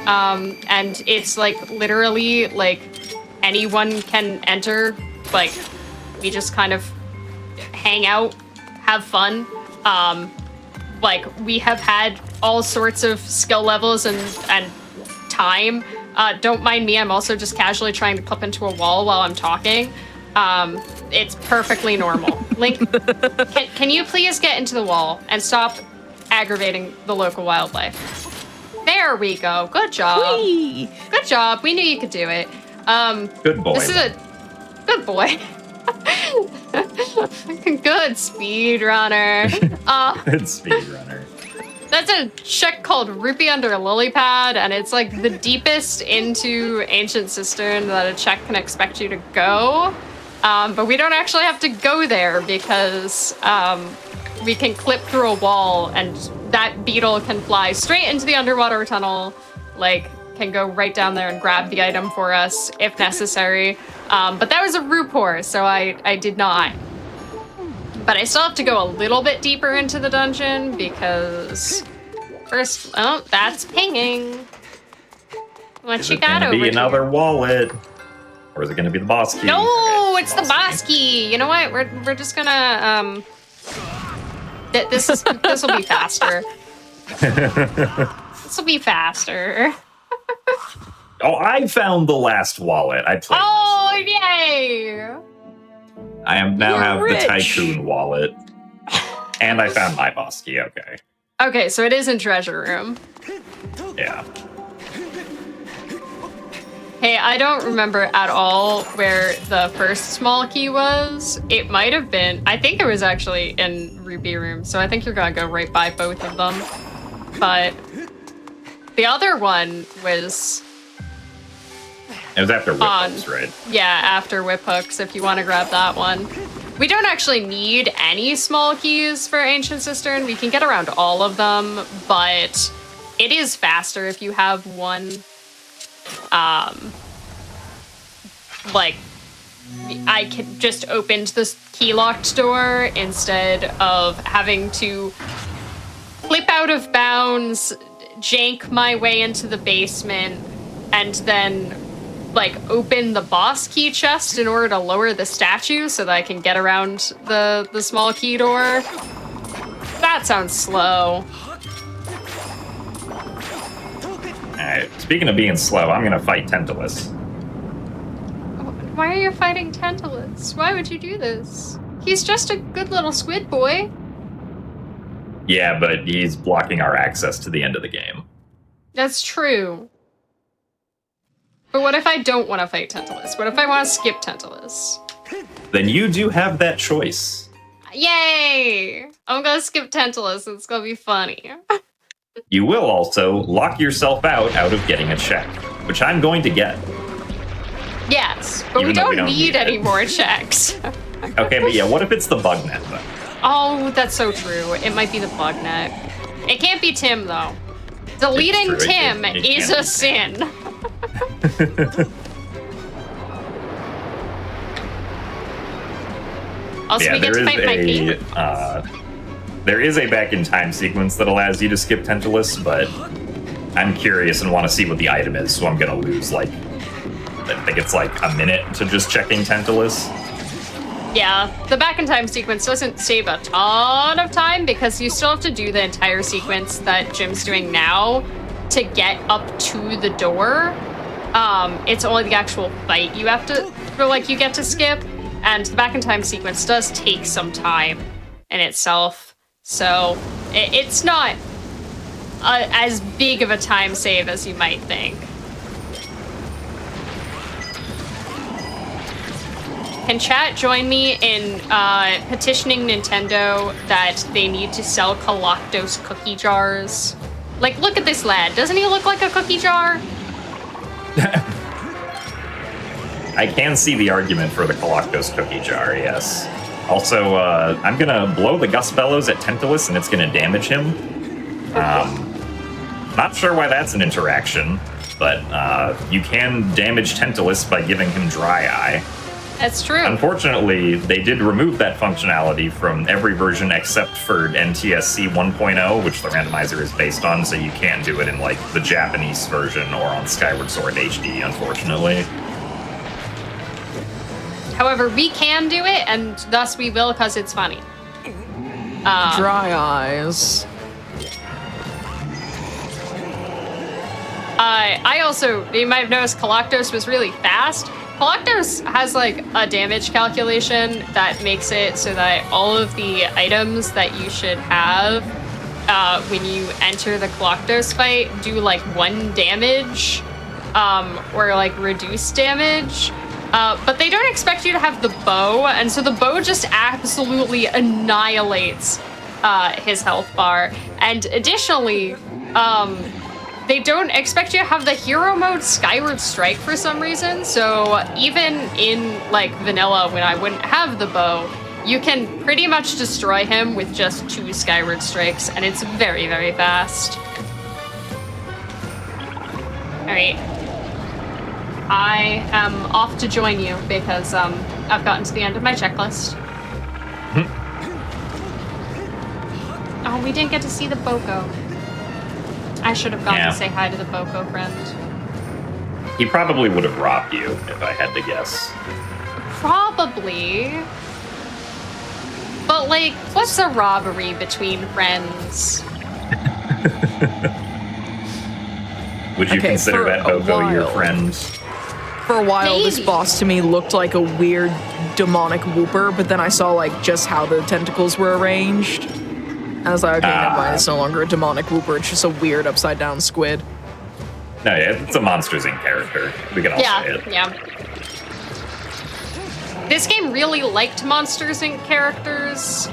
And it's like literally like anyone can enter. Like, we just kind of hang out, have fun. Like, we have had all sorts of skill levels and time. Don't mind me, I'm also just casually trying to clip into a wall while I'm talking. It's perfectly normal. Link, can you please get into the wall and stop aggravating the local wildlife? There we go. Good job. Whee! Good job. We knew you could do it. Good boy. This is a good boy. Good speedrunner. Good speedrunner. That's a check called Rupee Under a Lily Pad, and it's like the deepest into Ancient Cistern that a check can expect you to go. But we don't actually have to go there because we can clip through a wall and that beetle can fly straight into the underwater tunnel, like, can go right down there and grab the item for us if necessary. But that was a Rupor, so I did not. But I still have to go a little bit deeper into the dungeon because first, oh, that's pinging. What you got over here? Is it gonna be another wallet? Or is it gonna be the boss key? No, okay, it's the boss key. You know what? We're just gonna this will be faster. This will be faster. Oh, I found the last wallet. I played. Oh, yay! I am now You're have rich. the Tycoon wallet. And I found my boss key, okay. Okay, so it is in treasure room. Yeah. Hey, I don't remember at all where the first small key was. It might have been, I think it was actually in Ruby Room, so I think you're gonna go right by both of them. But the other one was... It was after whip hooks, right? Yeah, after whip hooks, if you want to grab that one. We don't actually need any small keys for Ancient Cistern. We can get around all of them, but it is faster if you have one. Like, I can just opened this key-locked door instead of having to flip out of bounds, jank my way into the basement, and then like open the boss key chest in order to lower the statue so that I can get around the small key door. That sounds slow. Alright, speaking of being slow, I'm gonna fight Tantalus. Why are you fighting Tantalus? Why would you do this? He's just a good little squid boy. Yeah, but he's blocking our access to the end of the game. That's true. But what if I don't want to fight Tantalus? What if I want to skip Tantalus? Then you do have that choice. Yay! I'm gonna skip Tantalus. It's gonna be funny. You will also lock yourself out of getting a check, which I'm going to get. Yes, but we Even though don't need any it. more checks. Okay, but yeah, what if it's the bug net, though? Oh, that's so true. It might be the bug net. It can't be Tim, though. Deleting It's true, Tim it is can't a be sin. Also, Yeah, we get to fight my favorite. There is a back in time sequence that allows you to skip Tantalus, but I'm curious and want to see what the item is, so I'm gonna lose like, I think it's like a minute to just checking Tantalus. Yeah, the back in time sequence doesn't save a ton of time because you still have to do the entire sequence that Jim's doing now to get up to the door. It's only the actual fight you have to, or like you get to skip, and the back in time sequence does take some time in itself. So it's not as big of a time save as you might think. Can chat join me in petitioning Nintendo that they need to sell Galactos cookie jars? Like, look at this lad. Doesn't he look like a cookie jar? I can see the argument for the Galactos cookie jar, yes. Also, I'm gonna blow the Gust Bellows at Tantalus and it's gonna damage him. Not sure why that's an interaction, but you can damage Tantalus by giving him Dry Eye. That's true. Unfortunately, they did remove that functionality from every version except for NTSC 1.0, which the randomizer is based on, so you can't do it in like the Japanese version or on Skyward Sword HD, unfortunately. However, we can do it, and thus we will because it's funny. Dry eyes. I also, you might have noticed Galactos was really fast. Galactos has like a damage calculation that makes it so that all of the items that you should have when you enter the Galactos fight do like 1 damage or like reduced damage. But they don't expect you to have the bow, and so the bow just absolutely annihilates his health bar. And additionally, they don't expect you to have the hero mode Skyward Strike for some reason, so even in like vanilla when I wouldn't have the bow, You can pretty much destroy him with just 2 Skyward strikes, and it's very, very fast. Alright. I am off to join you because I've gotten to the end of my checklist. Oh, we didn't get to see the Boko. I should have gone to say hi to the Boko friend. He probably would have robbed you, if I had to guess. Probably. But, like, what's a robbery between friends? Would you consider that Boko your friend? For a while, Maybe. this boss to me looked like a weird demonic whooper, but then I saw, like, just how the tentacles were arranged. And I was like, okay, never mind, it's no longer a demonic whooper, it's just a weird upside-down squid. No, yeah, it's a Monsters Inc. character. We can all say it. Yeah. This game really liked Monsters Inc. characters.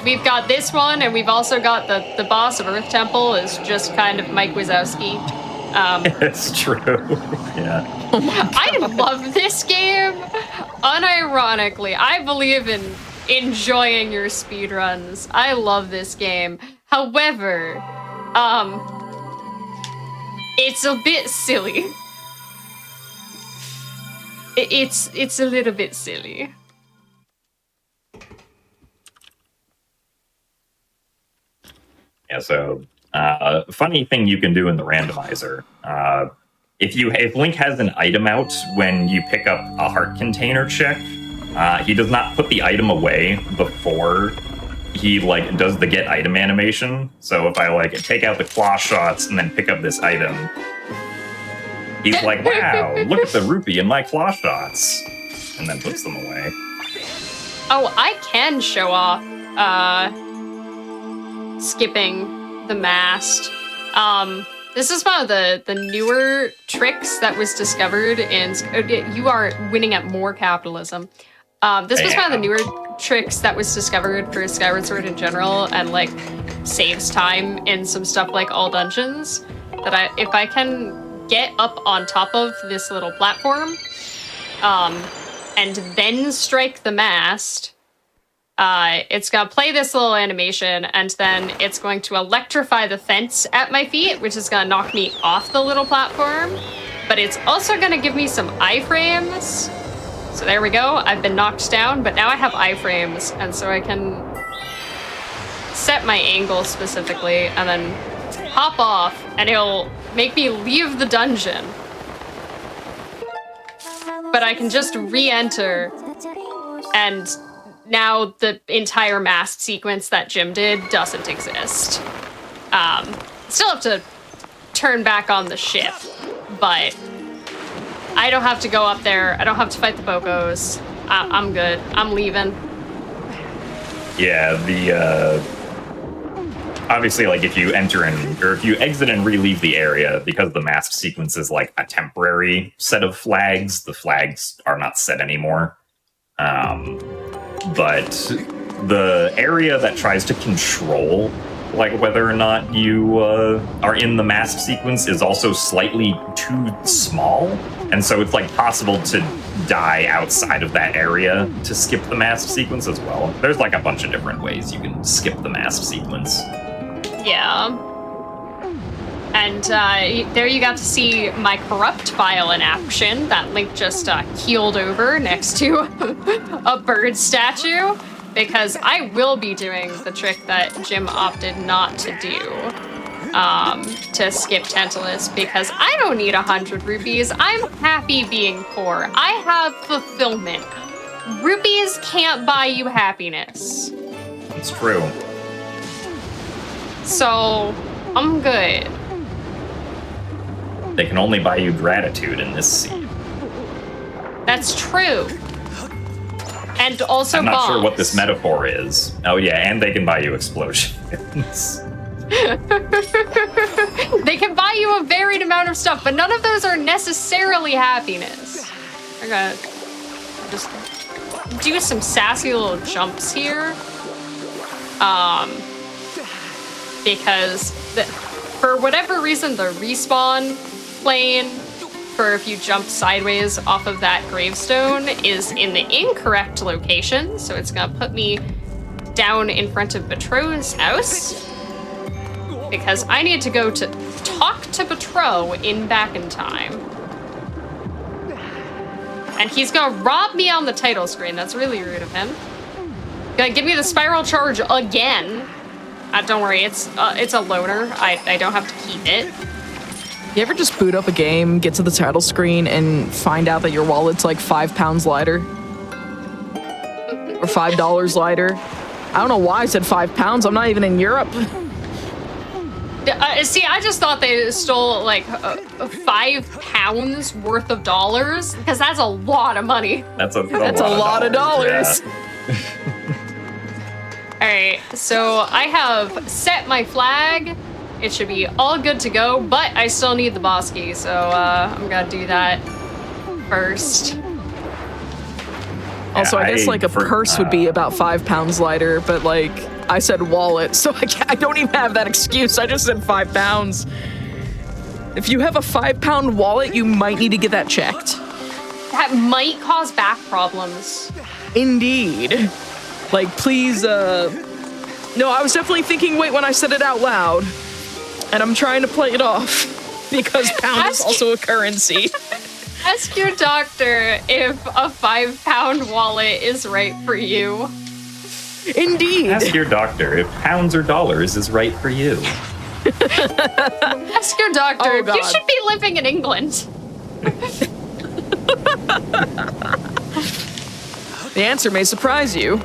We've got this one, and we've also got the boss of Earth Temple is just kind of Mike Wazowski. It's true. Yeah. I love this game. Unironically, I believe in enjoying your speedruns. I love this game. However, it's a bit silly. It's a little bit silly. Yeah, so funny thing you can do in the randomizer. If Link has an item out when you pick up a heart container check, he does not put the item away before he does the get item animation. So if I take out the claw shots and then pick up this item, he's like, wow, look at the rupee in my claw shots, and then puts them away. Oh, I can show off skipping the mast. This is one of the newer tricks that was discovered in... You are winning at more capitalism. This was one of the newer tricks that was discovered for Skyward Sword in general, and saves time in some stuff like all dungeons. That if I can get up on top of this little platform, and then strike the mast, it's gonna play this little animation, and then it's going to electrify the fence at my feet, which is gonna knock me off the little platform. But it's also gonna give me some iframes. So there we go, I've been knocked down, but now I have iframes, and so I can set my angle specifically, and then hop off, and it'll make me leave the dungeon. But I can just re-enter, and now the entire mast sequence that Jim did doesn't exist. Still have to turn back on the ship, but I don't have to go up there. I don't have to fight the Bokos. I'm good. I'm leaving. Yeah, obviously, if you enter or if you exit and relieve the area, because the mast sequence is a temporary set of flags, the flags are not set anymore. But the area that tries to control whether or not you are in the mast sequence is also slightly too small, and so it's possible to die outside of that area to skip the mast sequence as well. There's a bunch of different ways you can skip the mast sequence. Yeah. And there you got to see my corrupt file in action that Link just keeled over next to a bird statue, because I will be doing the trick that Jim opted not to do, to skip Tantalus, because I don't need 100 rupees. I'm happy being poor. I have fulfillment. Rupees can't buy you happiness. It's true. So, I'm good. They can only buy you gratitude in this scene. That's true. And also I'm not bombs. sure what this metaphor is. Oh yeah, and they can buy you explosions. They can buy you a varied amount of stuff, but none of those are necessarily happiness. I gotta just do some sassy little jumps here. Because for whatever reason, the respawn plane for if you jump sideways off of that gravestone is in the incorrect location. So it's gonna put me down in front of Betrot's house because I need to go to talk to Betrot in Back in Time. And he's gonna rob me on the title screen. That's really rude of him. Gonna give me the spiral charge again. Don't worry, it's a loaner. I don't have to keep it. You ever just boot up a game, get to the title screen, and find out that your wallet's like £5 lighter? Or $5 lighter? I don't know why I said £5. I'm not even in Europe. See, I just thought they stole like £5 worth of dollars because that's a lot of money. That's a lot of dollars. Yeah. All right, so I have set my flag. It should be all good to go, but I still need the boss key, so I'm gonna do that first. Also, I guess like a purse would be about £5 lighter, but like I said wallet, so I don't even have that excuse. I just said £5. If you have a £5 wallet, you might need to get that checked. That might cause back problems. Indeed. Like, please, No, I was definitely thinking, wait, when I said it out loud. And I'm trying to play it off. Because pound is also a currency. Ask your doctor if a £5 wallet is right for you. Indeed. Ask your doctor if pounds or dollars is right for you. Ask your doctor if you should be living in England. The answer may surprise you.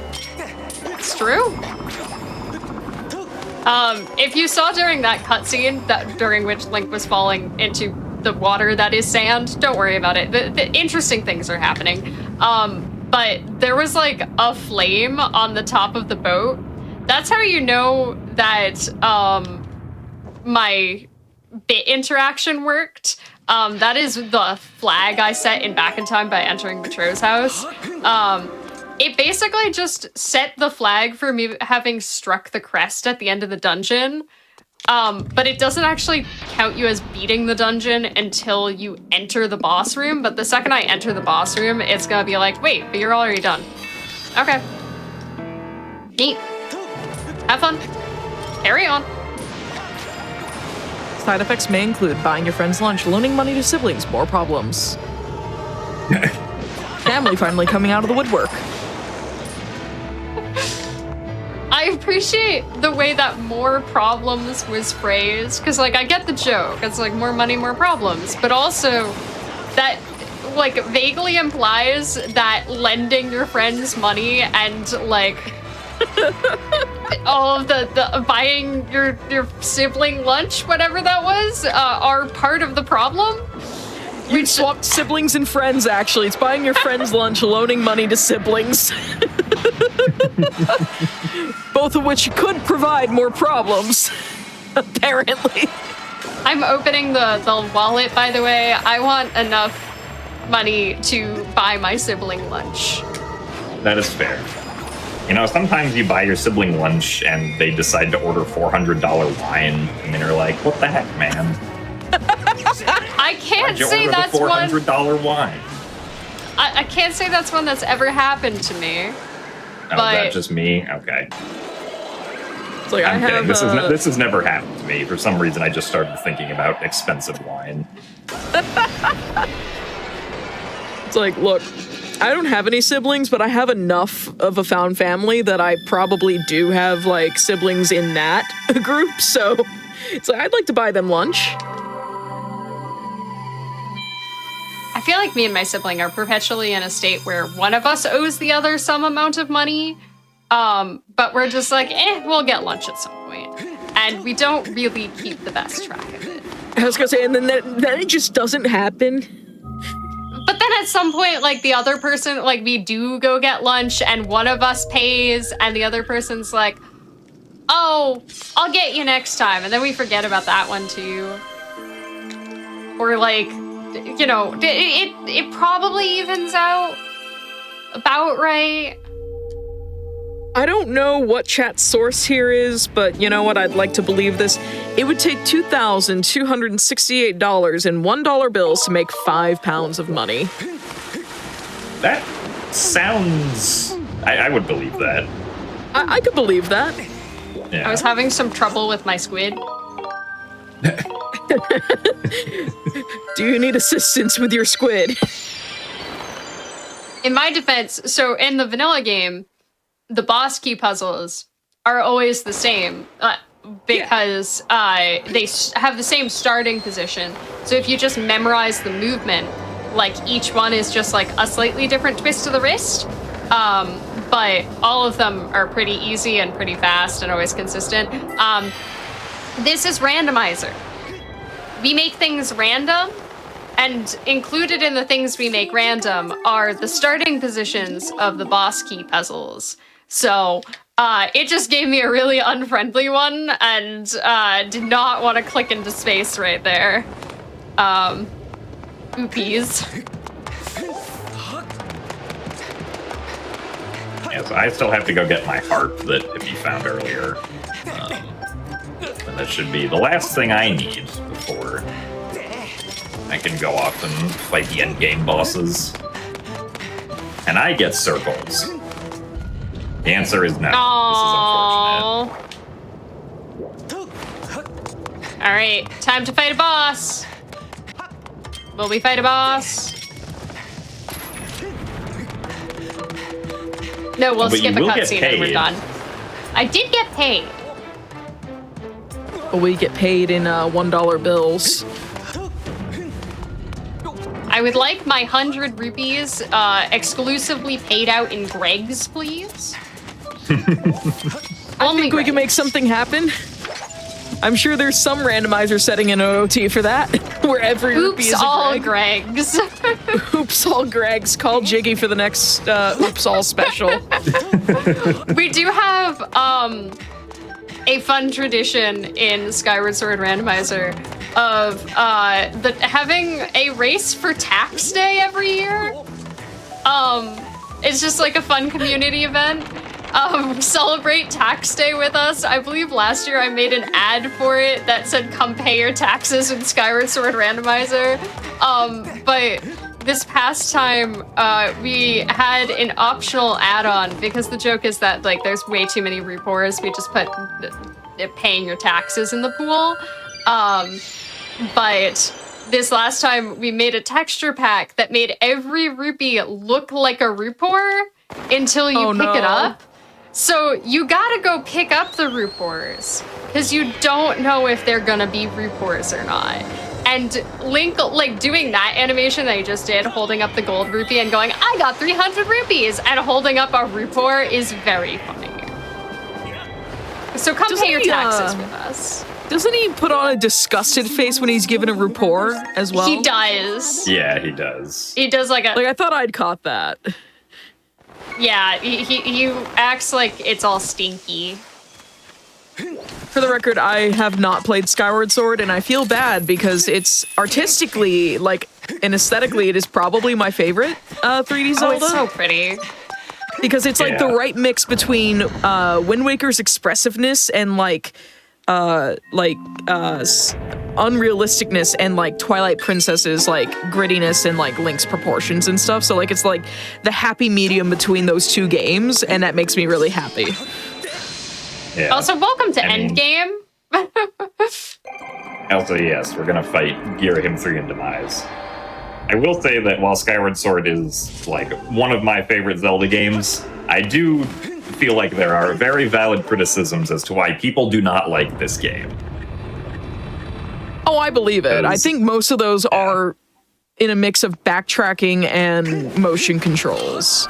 It's true. If you saw during that cutscene during which Link was falling into the water that is sand, don't worry about it. The interesting things are happening. But there was like a flame on the top of the boat. That's how you know that my bit interaction worked. That is the flag I set in Back in Time by entering Betrot's house. It basically just set the flag for me having struck the crest at the end of the dungeon. But it doesn't actually count you as beating the dungeon until you enter the boss room. But the second I enter the boss room, it's gonna be like, wait, but you're already done. Okay. Neat. Have fun. Carry on. Side effects may include buying your friend's lunch, loaning money to siblings, more problems. Family finally coming out of the woodwork. I appreciate the way that more problems was phrased, because like I get the joke. It's like more money, more problems, but also that like vaguely implies that lending your friends money and like all of the buying your sibling lunch, whatever that was, are part of the problem. You swapped siblings and friends, actually. It's buying your friend's lunch, loaning money to siblings. Both of which could provide more problems, apparently. I'm opening the wallet, by the way. I want enough money to buy my sibling lunch. That is fair. You know, sometimes you buy your sibling lunch and they decide to order $400 wine, and then you're like, what the heck, man? I can't say that's one. $400 wine. I can't say that's one that's ever happened to me. Oh, is that just me? Okay. It's like, I'm kidding. This has never happened to me. For some reason, I just started thinking about expensive wine. It's like, look, I don't have any siblings, but I have enough of a found family that I probably do have, like, siblings in that group, so it's like, I'd like to buy them lunch. I feel like me and my sibling are perpetually in a state where one of us owes the other some amount of money, but we're just like, we'll get lunch at some point. And we don't really keep the best track of it. I was gonna say, and then it just doesn't happen. But then at some point, like, the other person, like, we do go get lunch, and one of us pays, and the other person's like, oh, I'll get you next time. And then we forget about that one, too. Or, like, you know, it probably evens out about right. I don't know what chat source here is, but you know what? I'd like to believe this. It would take $2,268 in $1 bills to make 5 pounds of money. That sounds... I would believe that. I could believe that. Yeah. I was having some trouble with my squid. Do you need assistance with your squid? In my defense, so in the vanilla game, the boss key puzzles are always the same because they have the same starting position. So if you just memorize the movement, like each one is just like a slightly different twist to the wrist. But all of them are pretty easy and pretty fast and always consistent. This is randomizer. We make things random, and included in the things we make random are the starting positions of the boss key puzzles. So it just gave me a really unfriendly one and did not want to click into space right there. Oopies. Yeah, so I still have to go get my harp that Pippi found earlier. And that should be the last thing I need before I can go off and fight the endgame bosses. And I get circles. The answer is no. Aww. This is unfortunate. Alright, time to fight a boss. Will we fight a boss? No, we'll But skip you a will get cutscene and we're paid. done. I did get paid. We get paid in $1 bills. I would like my 100 rupees exclusively paid out in Greg's, please. I think we can make something happen. I'm sure there's some randomizer setting in OOT for that, where every rupee is Oops, a all Greg. Gregs. Oops, all Gregs. Call Jiggy for the next Oops, all special. We do have a fun tradition in Skyward Sword Randomizer of having a race for tax day every year. It's just like a fun community event. Celebrate tax day with us. I believe last year I made an ad for it that said come pay your taxes in Skyward Sword Randomizer. But this past time we had an optional add-on because the joke is that like there's way too many repours. We just put paying your taxes in the pool. But this last time we made a texture pack that made every rupee look like a rupour until you pick it up. So you gotta go pick up the rupours because you don't know if they're gonna be rupours or not. And Link, like doing that animation that he just did, holding up the gold rupee and going, I got 300 rupees, and holding up a rupour is very funny. So come pay your taxes with us. Doesn't he put on a disgusted face when he's given a rapport as well? He does. Yeah, he does. He does like a... Like, I thought I'd caught that. Yeah, he acts like it's all stinky. For the record, I have not played Skyward Sword, and I feel bad because it's artistically, like, and aesthetically, it is probably my favorite 3D Zelda. Oh, it's so pretty. Because it's like the right mix between Wind Waker's expressiveness and unrealisticness and like Twilight Princess's like grittiness and like Link's proportions and stuff. So like it's like the happy medium between those two games, and that makes me really happy. Yeah. Also, welcome to Endgame. Also, yes, we're gonna fight Ghirahim 3 and Demise. I will say that while Skyward Sword is like one of my favorite Zelda games, I do feel like there are very valid criticisms as to why people do not like this game. Oh, I believe it. I think most of those are in a mix of backtracking and motion controls.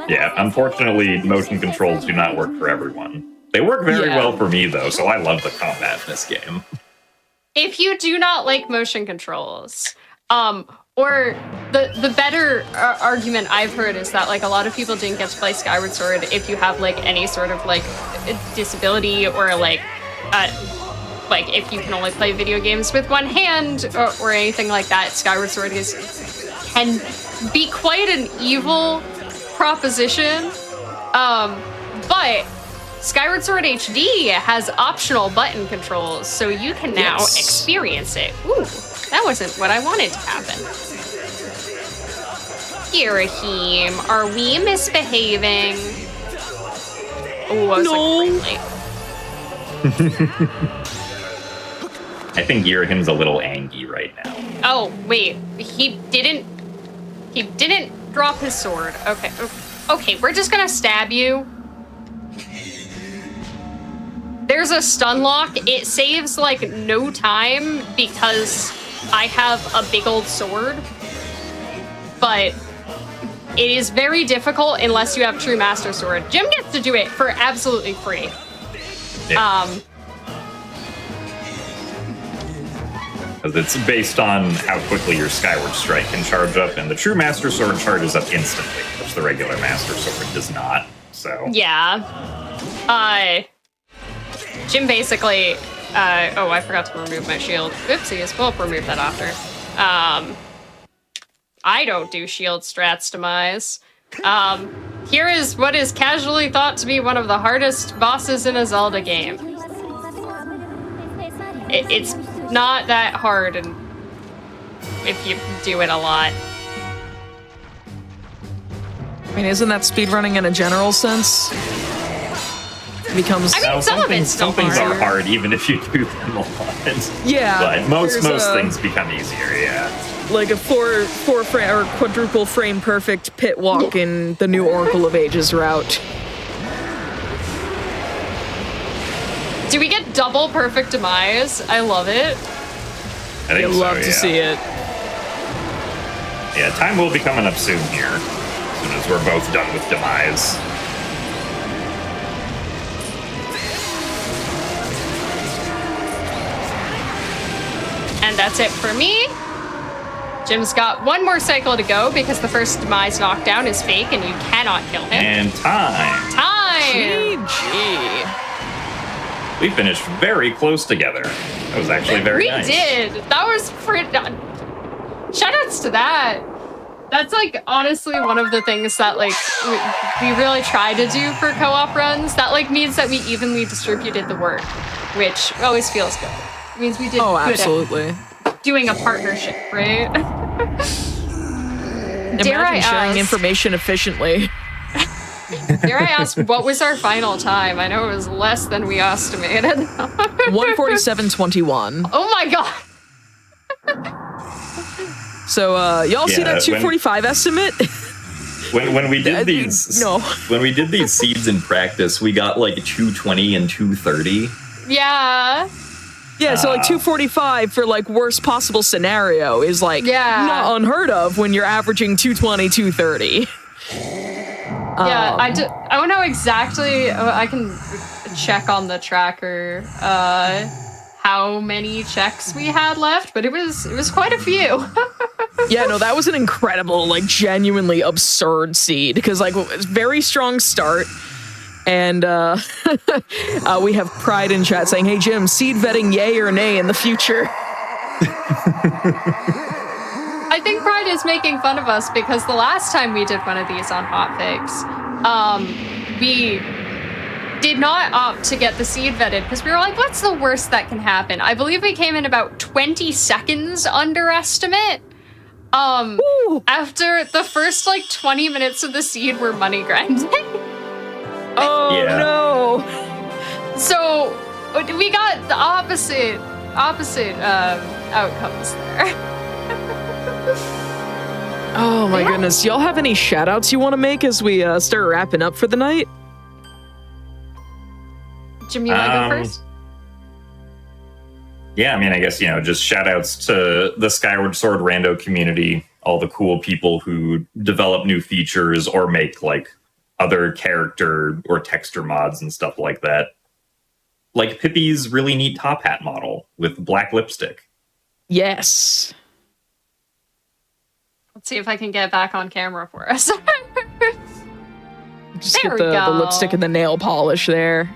Yeah, unfortunately, motion controls do not work for everyone. They work very well for me, though, so I love the combat in this game. If you do not like motion controls, or the better argument I've heard is that like a lot of people didn't get to play Skyward Sword if you have like any sort of like disability or like if you can only play video games with one hand or anything like that. Skyward Sword can be quite an evil proposition. But Skyward Sword HD has optional button controls, so you can now experience it. Ooh, that wasn't what I wanted to happen. Irahim, are we misbehaving? Oh, I was like late. I think Irahim's a little angry right now. Oh, wait. He didn't drop his sword. Okay. Okay, we're just gonna stab you. There's a stun lock. It saves like no time because I have a big old sword. But it is very difficult unless you have True Master Sword. Jim gets to do it for absolutely free. Yeah. Because it's based on how quickly your Skyward Strike can charge up, and the True Master Sword charges up instantly, which the regular Master Sword does not. So yeah, Jim basically. Oh, I forgot to remove my shield. Oopsies. We'll remove that after. I don't do shield strats, Demise. Here is what is casually thought to be one of the hardest bosses in a Zelda game. It's not that hard, and if you do it a lot. I mean, isn't that speedrunning in a general sense? It becomes. I mean, some things are hard even if you do them a lot. Yeah, but most things become easier. Yeah, like a four frame or quadruple frame perfect pit walk in the new Oracle of Ages route. Do we get double perfect demise? I love it. I think love to see it. Yeah, time will be coming up soon here, as soon as we're both done with demise. And that's it for me. Jim's got one more cycle to go because the first demise knockdown is fake and you cannot kill him. And time. GG. We finished very close together. That was actually very nice. We did. That was pretty. Shoutouts to that. That's like honestly one of the things that like we really try to do for co-op runs. That like means that we evenly distributed the work, which always feels good. It means we did. Oh, good absolutely. At doing a partnership, right? Imagine sharing information efficiently. Dare I ask, what was our final time? I know it was less than we estimated. 1:47:21. Oh my god! So, y'all see that 2:45 estimate? When we did these, when we did these seeds in practice, we got like 2:20 and 2:30. Yeah. Yeah, so like 2:45 for like worst possible scenario is like not unheard of when you're averaging 2:20, 2:30. Yeah, I don't know exactly. I can check on the tracker how many checks we had left, but it was quite a few. Yeah, no, that was an incredible, like genuinely absurd seed because like it was very strong start. And we have Pride in chat saying, "Hey Jim, seed vetting yay or nay in the future?" I think Pride is making fun of us because the last time we did one of these on Hotfix, we did not opt to get the seed vetted because we were like, what's the worst that can happen? I believe we came in about 20 seconds underestimate. After the first like 20 minutes of the seed were money grinding. Oh no. So we got the opposite outcomes there. Oh my goodness. Y'all have any shout outs you want to make as we start wrapping up for the night? Jim, you want to go first? Yeah, I mean, I guess, just shout outs to the Skyward Sword rando community, all the cool people who develop new features or make like other character or texture mods and stuff like that. Like Pippi's really neat top hat model with black lipstick. Yes. Let's see if I can get back on camera for us. Just get the lipstick and the nail polish there.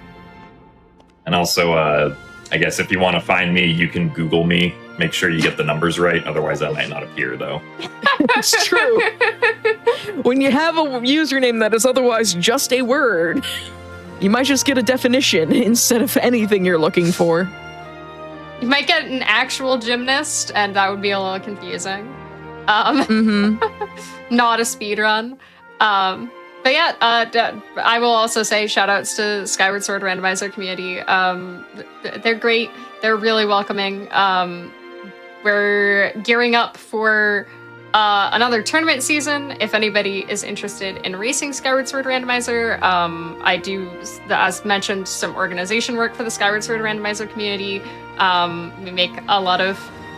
And also, I guess if you want to find me, you can Google me. Make sure you get the numbers right. Otherwise, I might not appear, though. It's true. When you have a username that is otherwise just a word. You might just get a definition instead of anything you're looking for. You might get an actual gymnast, and that would be a little confusing. Not a speed run. But yeah, I will also say shoutouts to Skyward Sword Randomizer community. They're great. They're really welcoming. We're gearing up for another tournament season. If anybody is interested in racing Skyward Sword Randomizer, I do, as mentioned, some organization work for the Skyward Sword Randomizer community.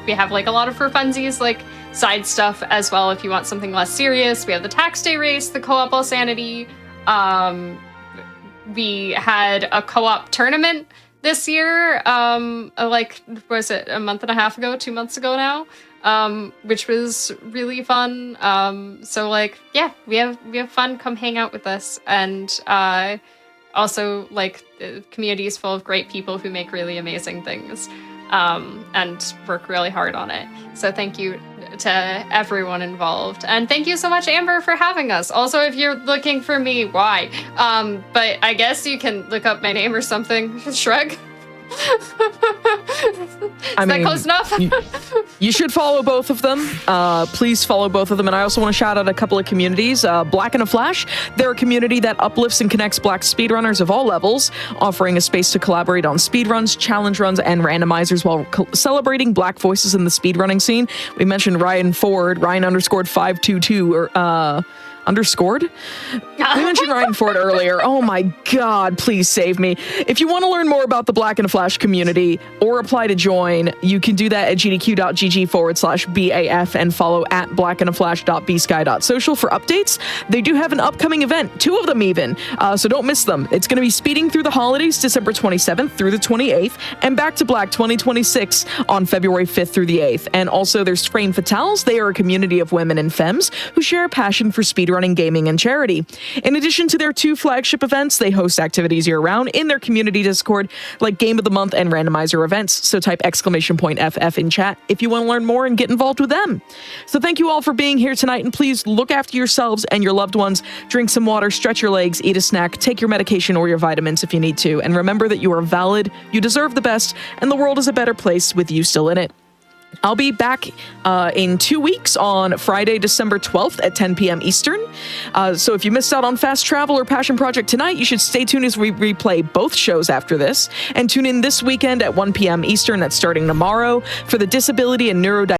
We have like a lot of for funsies, like side stuff as well. If you want something less serious, we have the tax day race, the co-op All Sanity. We had a co-op tournament this year, was it a month and a half ago, 2 months ago now, which was really fun. So like, yeah, we have fun. Come hang out with us. And also like the community is full of great people who make really amazing things and work really hard on it. So thank you to everyone involved. And thank you so much, Amber, for having us. Also, if you're looking for me, why? But I guess you can look up my name or something. Shrug. Is that close enough? You should follow both of them. Please follow both of them. And I also want to shout out a couple of communities. Black in a Flash, they're a community that uplifts and connects Black speedrunners of all levels, offering a space to collaborate on speedruns, challenge runs, and randomizers while celebrating Black voices in the speedrunning scene. We mentioned Ryan Ford, Ryan_522, or underscored? We mentioned Ryan Ford earlier. Oh my God, please save me. If you want to learn more about the Black in a Flash community or apply to join, you can do that at gdq.gg/BAF and follow at blackinaflash.bsky.social for updates. They do have an upcoming event, 2 of them even, so don't miss them. It's going to be Speeding Through the Holidays, December 27th through the 28th, and Back to Black 2026 on February 5th through the 8th. And also there's Frame Fatales. They are a community of women and femmes who share a passion for speedrunning, gaming, and charity. In addition to their 2 flagship events, they host activities year-round in their community Discord, like Game of the Month and Randomizer events, so type !FF in chat if you want to learn more and get involved with them. So thank you all for being here tonight, and please look after yourselves and your loved ones, drink some water, stretch your legs, eat a snack, take your medication or your vitamins if you need to, and remember that you are valid, you deserve the best, and the world is a better place with you still in it. I'll be back in 2 weeks on Friday, December 12th at 10 p.m. Eastern. So if you missed out on Fast Travel or Passion Project tonight, you should stay tuned as we replay both shows after this. And tune in this weekend at 1 p.m. Eastern, that's starting tomorrow, for the Disability and Neurodiversity